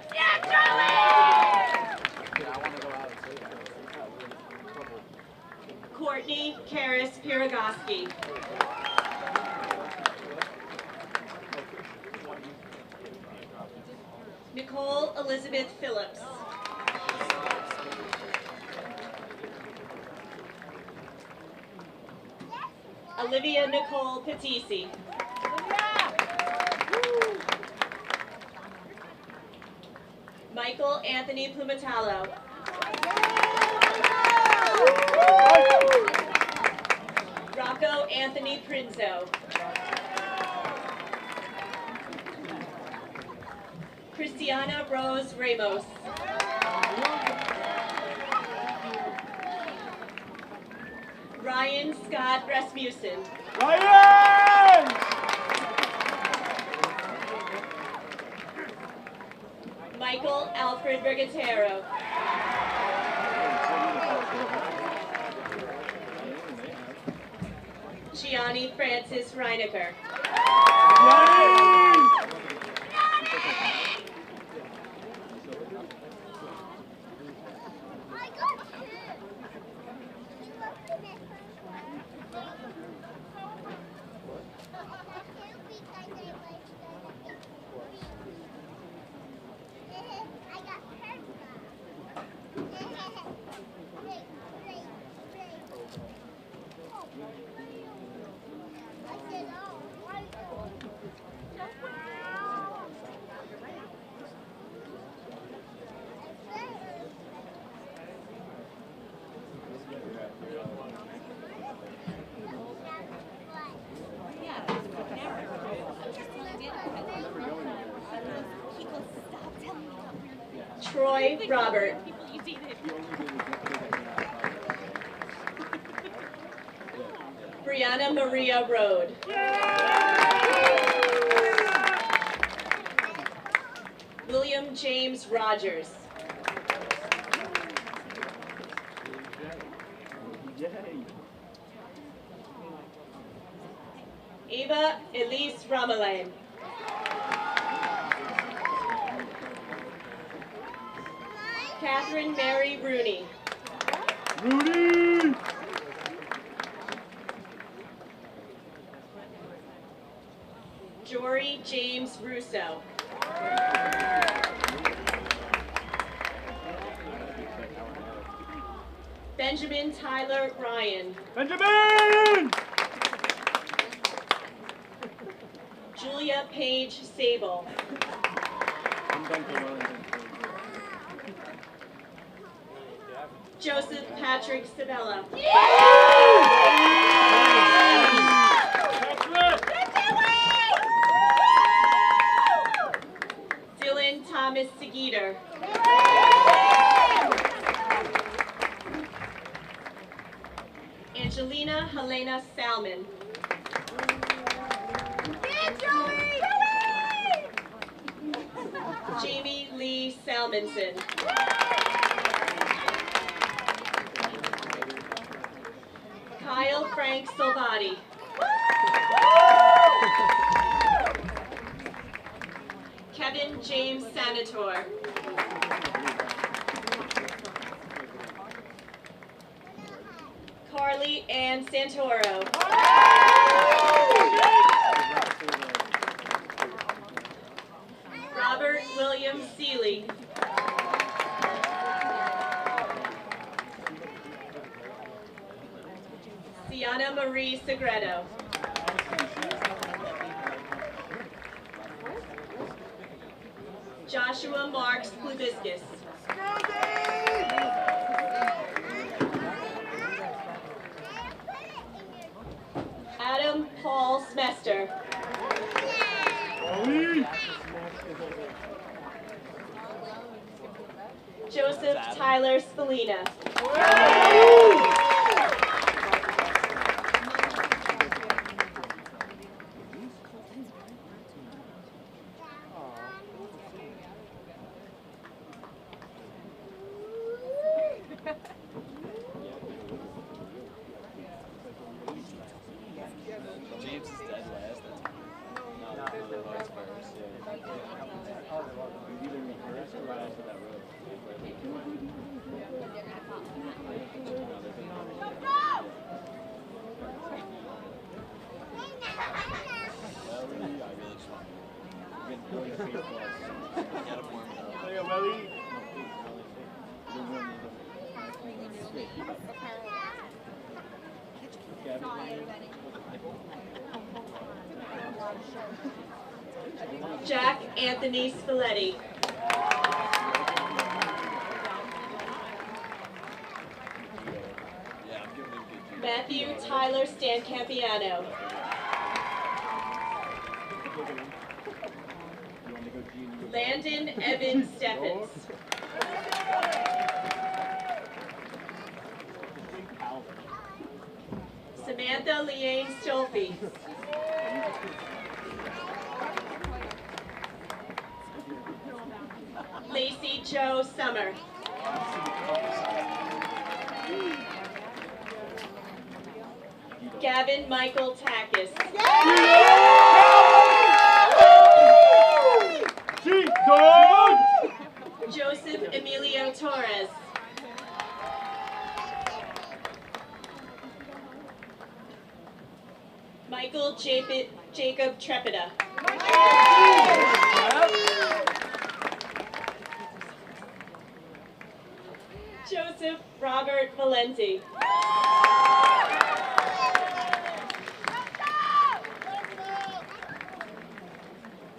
Courtney Karis Piragoski. Nicole Elizabeth Phillips. Olivia Nicole Patisi. Michael Anthony Plumatalo. Rocco Anthony Prinzo. Christiana Rose Ramos. Ryan Scott Rasmussen. Ryan! Michael Alfred Brigatero. Gianni Francis Reinecker. Troy Robert. Brianna Maria Rode. William James Rogers. Eva Elise Ramalane. Catherine Mary Rooney. Rooney! Jory James Russo. Benjamin Tyler Ryan. Benjamin! Julia Page Sable. Joseph Patrick Sabella. Dylan Thomas Seguider. Angelina Helena Salmon. Jamie Lee Salmonson. Frank Salvati. Kevin James Sanator. Carly Ann Santoro. Robert William Seeley. Sienna Marie Segredo. Joshua Marks Plubiscus. Adam Paul Smester. Joseph Tyler Spalina. James is dead last. No, the vice versa. Yeah. Either reverse or right after that road. Jack Anthony Spalletti. Matthew Tyler Stancampiano. Landon Evan Steffens. Samantha Leanne Stolfi. Lacey Joe Summer. Gavin Michael Takis. Joseph Emilio Torres. Michael Jacob Trepida. Joseph Robert Valenti.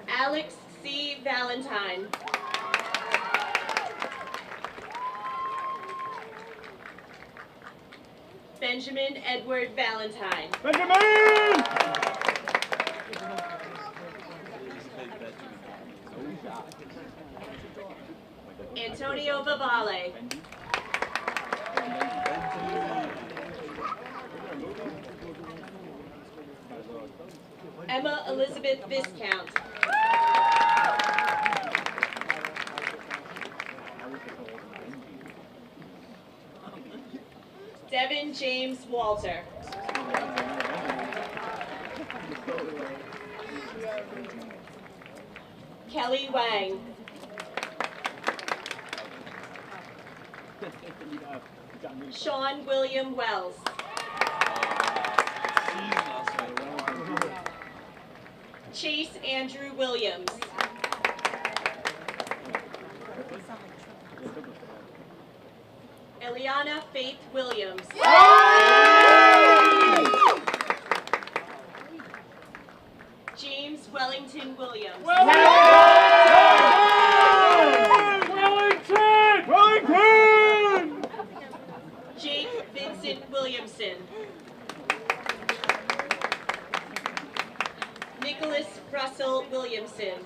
Alex C. Valentine. Benjamin Edward Valentine. Benjamin! Antonio Vavale. Emma Elizabeth Viscount. Devin James Walter. Kelly Wang. Sean William Wells. Chase Andrew Williams. Eliana Faith Williams. James Wellington Williams. Wellington! Jake Vincent Williamson. Nicholas Russell Williamson.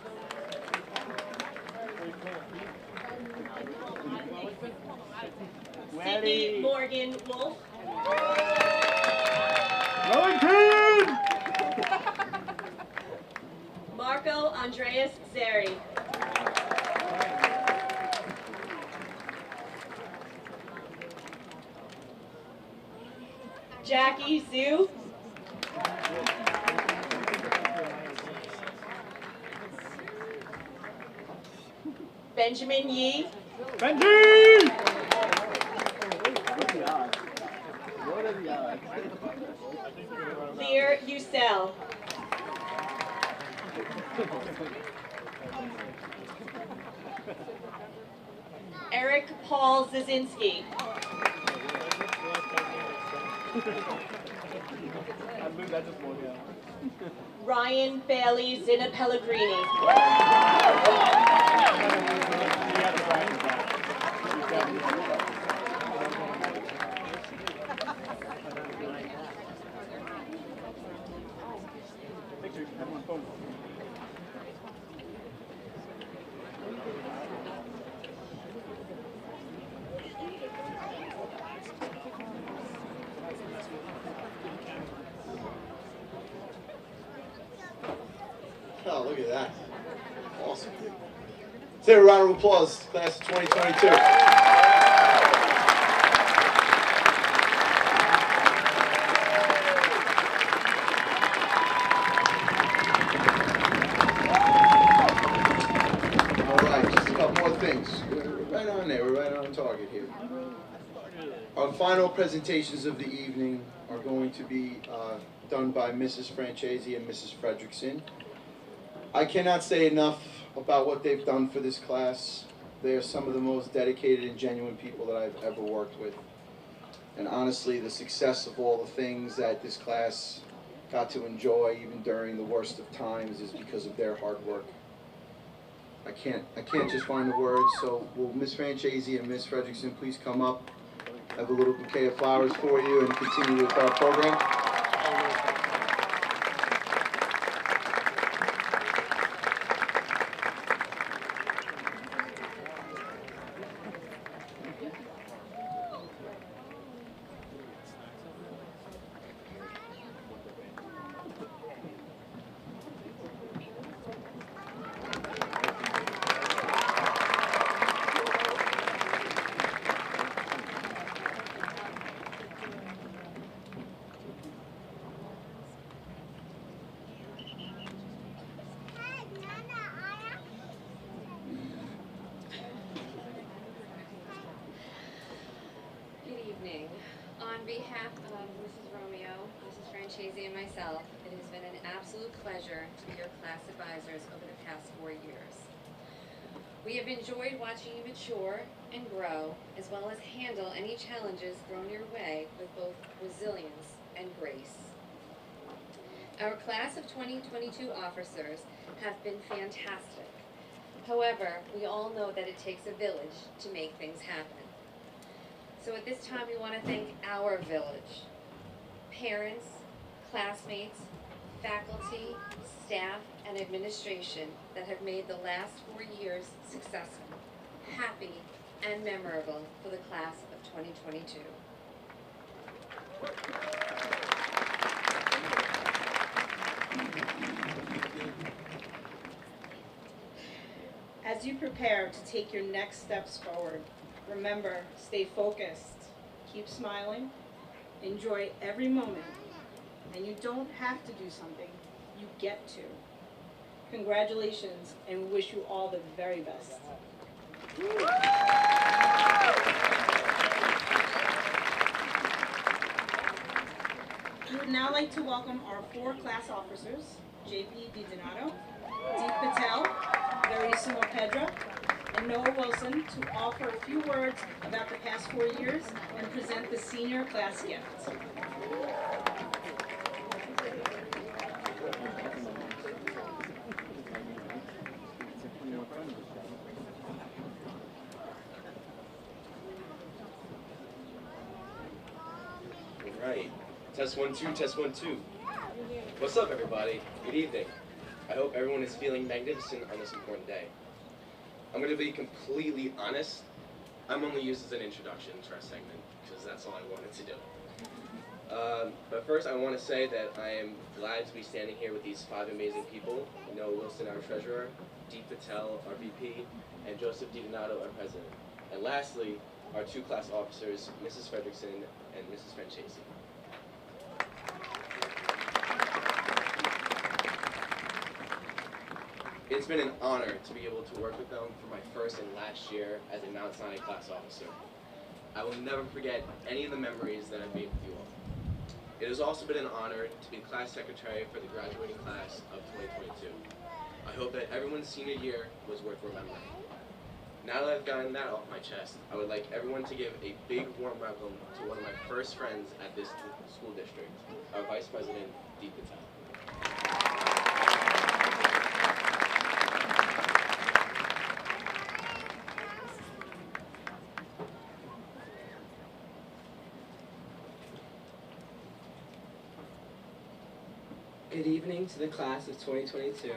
Sydney Morgan Wolf. Wellington! Marco Andreas Zeri. Jackie Zhu. Benjamin Yee. Benji! What are the odds? What are the odds? Lear Usel. Eric Paul Zazinski. Ryan Bailey Zina Pellegrini. Oh, look at that. Awesome. Let's have a round of applause, class of 2022. All right, just a couple more things. We're right on there. We're right on target here. Our final presentations of the evening are going to be done by Mrs. Francesi and Mrs. Fredrickson. I cannot say enough about what they've done for this class. They are some of the most dedicated and genuine people that I've ever worked with. And honestly, the success of all the things that this class got to enjoy, even during the worst of times, is because of their hard work. I can't just find the words, so will Ms. Francesi and Ms. Fredrickson please come up, have a little bouquet of flowers for you, and continue with our program. On behalf of Mrs. Romeo, Mrs. Francesi, and myself, it has been an absolute pleasure to be your class advisors over the past 4 years. We have enjoyed watching you mature and grow, as well as handle any challenges thrown your way with both resilience and grace. Our class of 2022 officers have been fantastic. However, we all know that it takes a village to make things happen. So at this time, we want to thank our village, parents, classmates, faculty, staff, and administration that have made the last 4 years successful, happy, and memorable for the class of 2022. As you prepare to take your next steps forward, remember, stay focused, keep smiling, enjoy every moment, and you don't have to do something, you get to. Congratulations, and we wish you all the very best. We would now like to welcome our 4 class officers, J.P. DiDonato, Deep Patel, Verissimo Pedra, and Noah Wilson, to offer a few words about the past 4 years and present the senior class gift. All right, test 1 2, test 1 2. What's up, everybody? Good evening. I hope everyone is feeling magnificent on this important day. I'm going to be completely honest. I'm only used as an introduction to our segment because that's all I wanted to do. But first, I want to say that I am glad to be standing here with these 5 amazing people: Noah Wilson, our treasurer, Deep Patel, our VP, and Joseph DiDonato, our president. And lastly, our 2 class officers, Mrs. Fredrickson and Mrs. Francesi. It's been an honor to be able to work with them for my first and last year as a Mount Sinai class officer. I will never forget any of the memories that I've made with you all. It has also been an honor to be class secretary for the graduating class of 2022. I hope that everyone's senior year was worth remembering. Now that I've gotten that off my chest, I would like everyone to give a big warm welcome to one of my first friends at this school district, our Vice President, Deep Patel. Good evening to the class of 2022,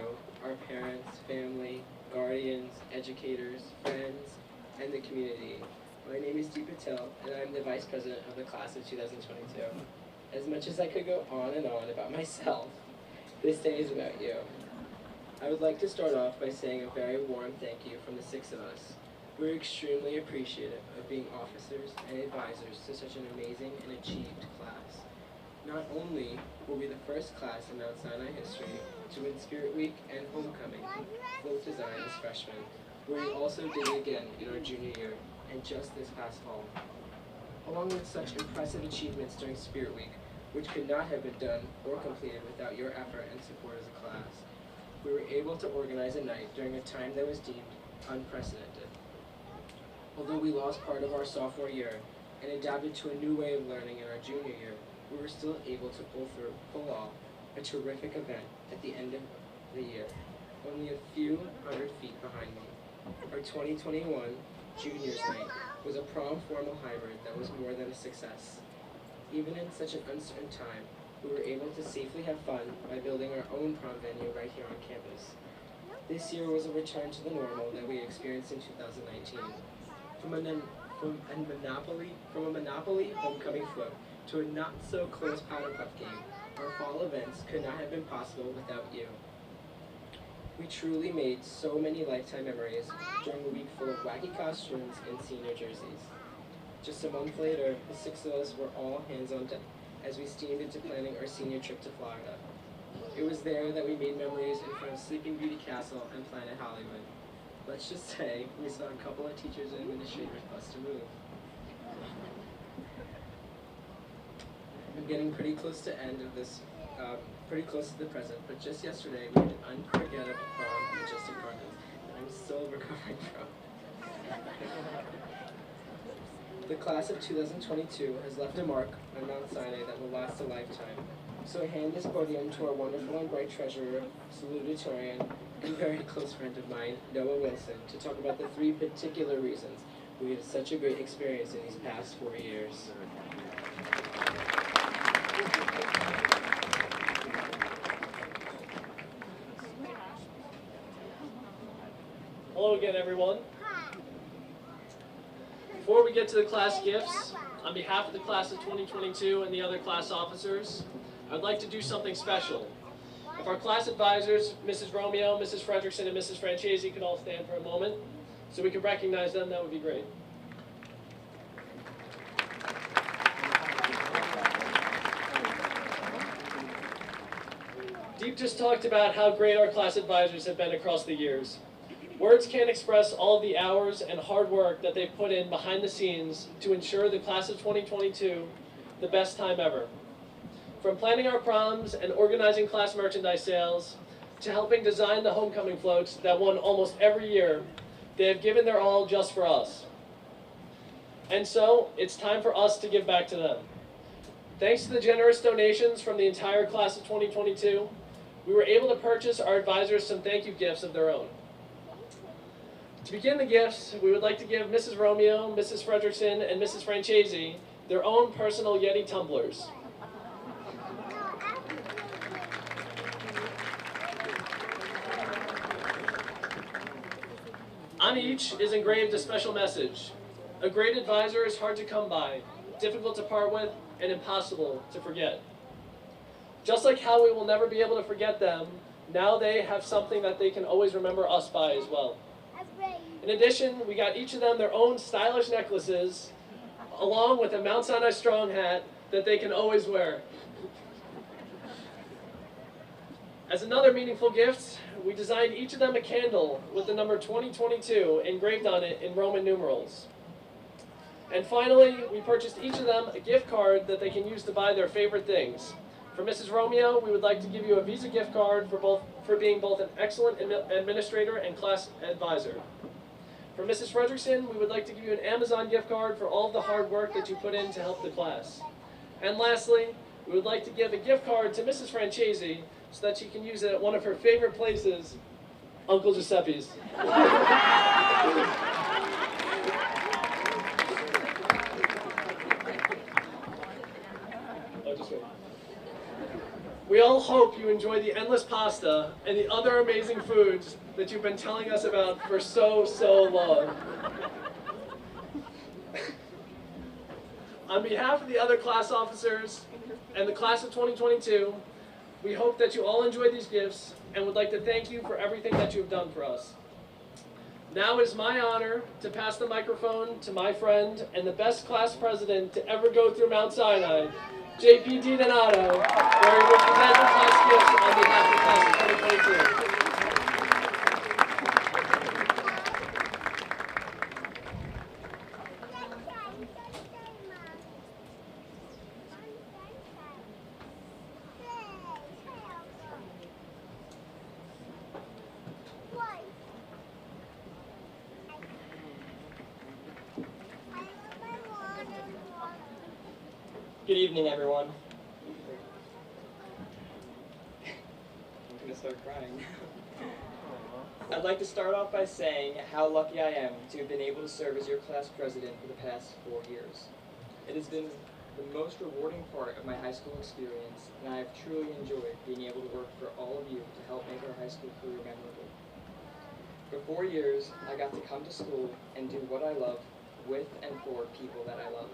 our parents, family, guardians, educators, friends, and the community. My name is Deep Patel, and I'm the Vice President of the class of 2022. As much as I could go on and on about myself, this day is about you. I would like to start off by saying a very warm thank you from the 6 of us. We're extremely appreciative of being officers and advisors to such an amazing and achieved class. Not only were we the first class in Mount Sinai history to win Spirit Week and Homecoming float design as freshmen, but we also did it again in our junior year and just this past fall. Along with such impressive achievements during Spirit Week, which could not have been done or completed without your effort and support as a class, we were able to organize a night during a time that was deemed unprecedented. Although we lost part of our sophomore year and adapted to a new way of learning in our junior year, we were still able to pull off a terrific event at the end of the year, only a few hundred feet behind me. Our 2021 Juniors Night was a prom formal hybrid that was more than a success. Even in such an uncertain time, we were able to safely have fun by building our own prom venue right here on campus. This year was a return to the normal that we experienced in 2019. From a Monopoly homecoming float to a not-so-close powder puff game, our fall events could not have been possible without you. We truly made so many lifetime memories during a week full of wacky costumes and senior jerseys. Just a month later, the 6 of us were all hands on deck as we steamed into planning our senior trip to Florida. It was there that we made memories in front of Sleeping Beauty Castle and Planet Hollywood. Let's just say we saw a couple of teachers and administrators bust a move. I'm getting pretty close to end of this, pretty close to the present, but just yesterday we had an unforgettable prom in Majestic Gardens that I'm still recovering from. The class of 2022 has left a mark on Mount Sinai that will last a lifetime. So I hand this podium to our wonderful and bright treasurer, Salutatorian, and very close friend of mine, Noah Wilson, to talk about the 3 particular reasons we had such a great experience in these past 4 years. Hello again, everyone. Before we get to the class gifts, on behalf of the class of 2022 and the other class officers, I'd like to do something special. If our class advisors, Mrs. Romeo, Mrs. Frederickson, and Mrs. Francesi could all stand for a moment so we can recognize them, that would be great. Deep just talked about how great our class advisors have been across the years. Words can't express all the hours and hard work that they've put in behind the scenes to ensure the class of 2022 the best time ever. From planning our proms and organizing class merchandise sales, to helping design the homecoming floats that won almost every year, they have given their all just for us. And so, it's time for us to give back to them. Thanks to the generous donations from the entire class of 2022, we were able to purchase our advisors some thank you gifts of their own. To begin the gifts, we would like to give Mrs. Romeo, Mrs. Frederickson, and Mrs. Francesi their own personal Yeti tumblers. On each is engraved a special message. A great advisor is hard to come by, difficult to part with, and impossible to forget. Just like how we will never be able to forget them, now they have something that they can always remember us by as well. In addition, we got each of them their own stylish necklaces, along with a Mount Sinai Strong hat that they can always wear. As another meaningful gift, we designed each of them a candle with the number 2022 engraved on it in Roman numerals. And finally, we purchased each of them a gift card that they can use to buy their favorite things. For Mrs. Romeo, we would like to give you a Visa gift card for being both an excellent administrator and class advisor. For Mrs. Fredrickson, we would like to give you an Amazon gift card for all of the hard work that you put in to help the class. And lastly, we would like to give a gift card to Mrs. Franchese so that she can use it at one of her favorite places, Uncle Giuseppe's. We all hope you enjoy the endless pasta and the other amazing foods that you've been telling us about for so long. On behalf of the other class officers and the class of 2022, we hope that you all enjoy these gifts and would like to thank you for everything that you have done for us. Now it is my honor to pass the microphone to my friend and the best class president to ever go through Mount Sinai, J.P. DiDonato, where he will present the class gifts on behalf of the class of 2022. Good evening, everyone. I'm gonna start crying. I'd like to start off by saying how lucky I am to have been able to serve as your class president for the past 4 years. It has been the most rewarding part of my high school experience, and I have truly enjoyed being able to work for all of you to help make our high school career memorable. For 4 years, I got to come to school and do what I love with and for people that I love.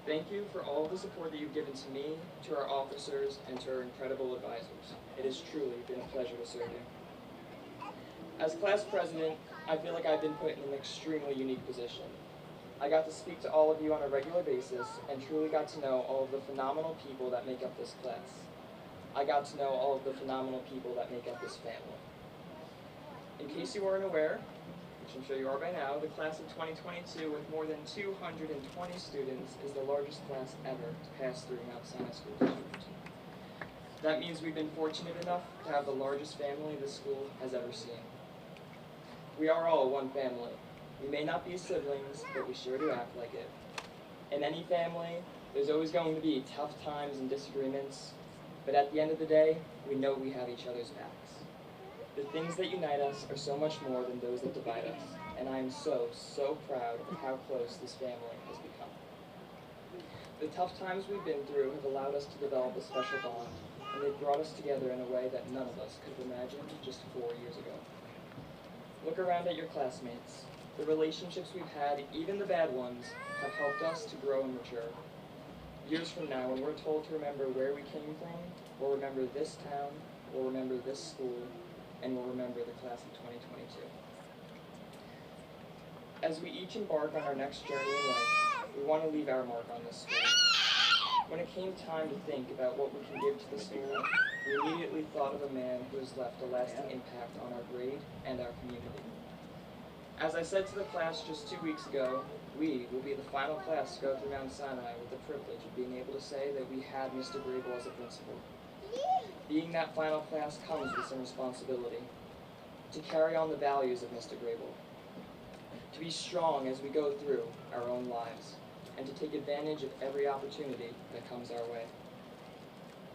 Thank you for all the support that you've given to me, to our officers, and to our incredible advisors. It has truly been a pleasure to serve you. As class president, I feel like I've been put in an extremely unique position. I got to speak to all of you on a regular basis and truly got to know all of the phenomenal people that make up this class. I got to know all of the phenomenal people that make up this family. In case you weren't aware, which I'm sure you are by now, the class of 2022 with more than 220 students is the largest class ever to pass through Mount Sinai School District. That means we've been fortunate enough to have the largest family this school has ever seen. We are all one family. We may not be siblings, but we sure do act like it. In any family, there's always going to be tough times and disagreements, but at the end of the day, we know we have each other's backs. The things that unite us are so much more than those that divide us, and I am so proud of how close this family has become. The tough times we've been through have allowed us to develop a special bond, and they've brought us together in a way that none of us could have imagined just 4 years ago. Look around at your classmates. The relationships we've had, even the bad ones, have helped us to grow and mature. Years from now, when we're told to remember where we came from, we'll remember this town, we'll remember this school, and we'll remember the class of 2022. As we each embark on our next journey in life, we want to leave our mark on this school. When it came time to think about what we can give to the school, we immediately thought of a man who has left a lasting impact on our grade and our community. As I said to the class just 2 weeks ago, we will be the final class to go through Mount Sinai with the privilege of being able to say that we had Mr. Grable as a principal. Being that final class comes with some responsibility, to carry on the values of Mr. Grable, to be strong as we go through our own lives, and to take advantage of every opportunity that comes our way.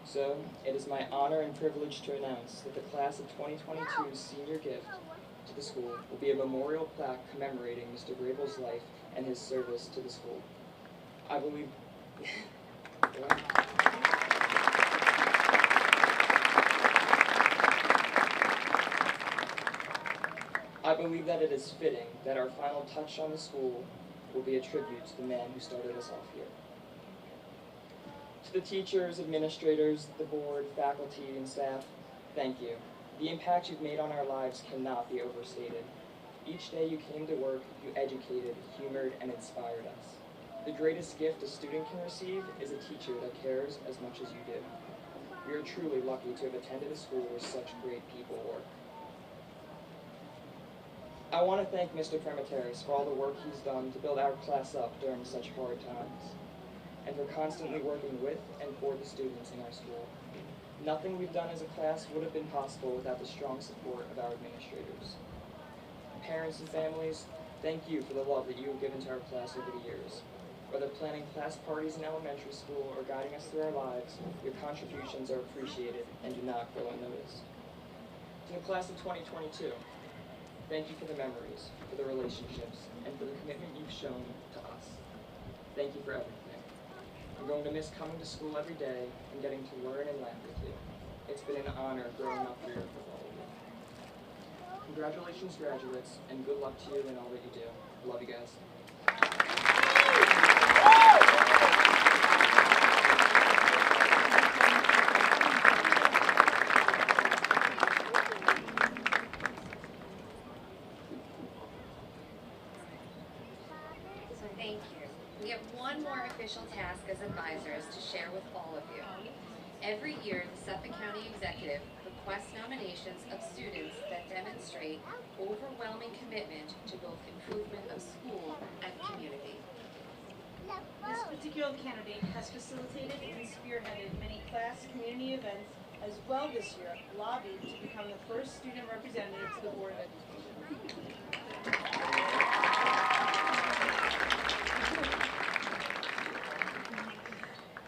So, it is my honor and privilege to announce that the class of 2022's senior gift to the school will be a memorial plaque commemorating Mr. Grable's life and his service to the school. I believe... I believe that it is fitting that our final touch on the school will be a tribute to the man who started us off here. To the teachers, administrators, the board, faculty, and staff, thank you. The impact you've made on our lives cannot be overstated. Each day you came to work, you educated, humored, and inspired us. The greatest gift a student can receive is a teacher that cares as much as you do. We are truly lucky to have attended a school where such great people work. I want to thank Mr. Premataris for all the work he's done to build our class up during such hard times, and for constantly working with and for the students in our school. Nothing we've done as a class would have been possible without the strong support of our administrators. Parents and families, thank you for the love that you have given to our class over the years. Whether planning class parties in elementary school or guiding us through our lives, your contributions are appreciated and do not go unnoticed. To the class of 2022, thank you for the memories, for the relationships, and for the commitment you've shown to us. Thank you for everything. I'm going to miss coming to school every day and getting to learn and laugh with you. It's been an honor growing up here with all of you. Congratulations, graduates, and good luck to you in all that you do. Love you guys. So thank you. We have one more official task as advisors to share with all of you. Every year, the Suffolk County Executive requests nominations of students that demonstrate overwhelming commitment to both improvement of school and community. This particular candidate has facilitated and spearheaded many class community events, as well this year lobbied to become the first student representative to the Board of Education.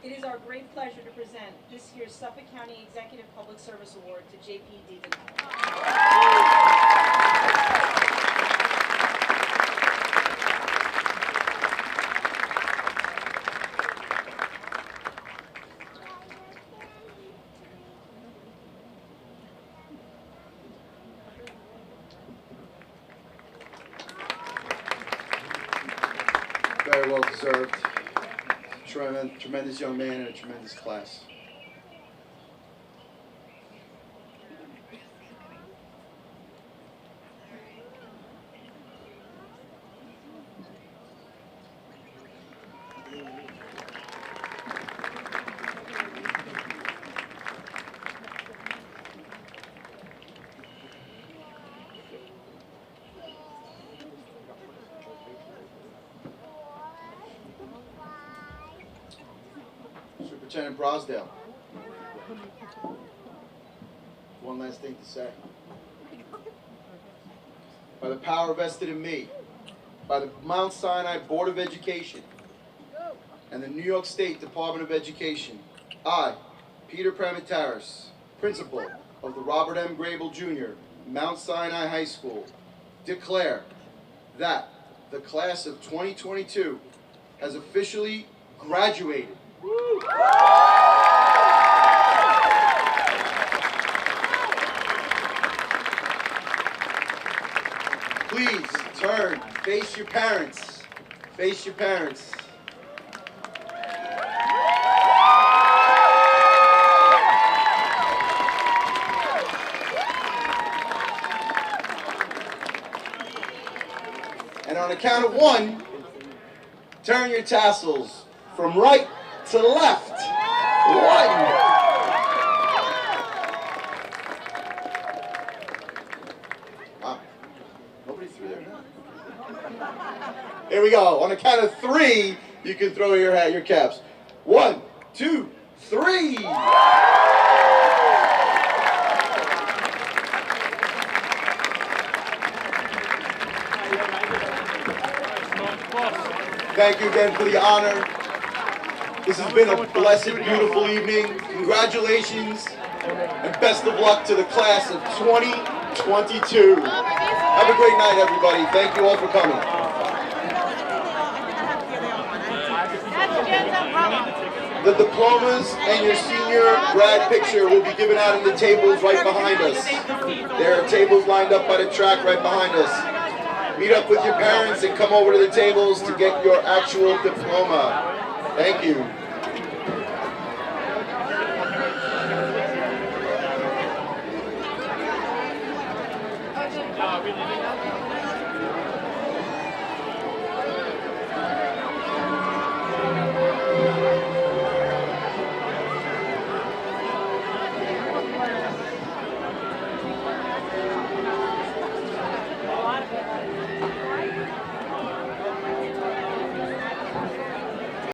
It is our great pleasure to present this year's Suffolk County Executive Public Service Award to J.P. DiDonato. Very well deserved. Tremendous young man and a tremendous class. Superintendent Brosdale. One last thing to say. By the power vested in me, by the Mount Sinai Board of Education, and the New York State Department of Education, I, Peter Premataris, Principal of the Robert M. Grable Jr. Mount Sinai High School, declare that the class of 2022 has officially graduated. Please turn, face your parents. Face your parents. And on the count of one, turn your tassels from right to left. One. Wow. Nobody threw their hat. Here we go. On the count of three, you can throw your hat, your caps. 1, 2, 3. Thank you again for the honor. This has been a blessed, beautiful evening. Congratulations and best of luck to the class of 2022. Have a great night, everybody. Thank you all for coming. The diplomas and your senior grad picture will be given out in the tables right behind us. There are tables lined up by the track right behind us. Meet up with your parents and come over to the tables to get your actual diploma. Thank you.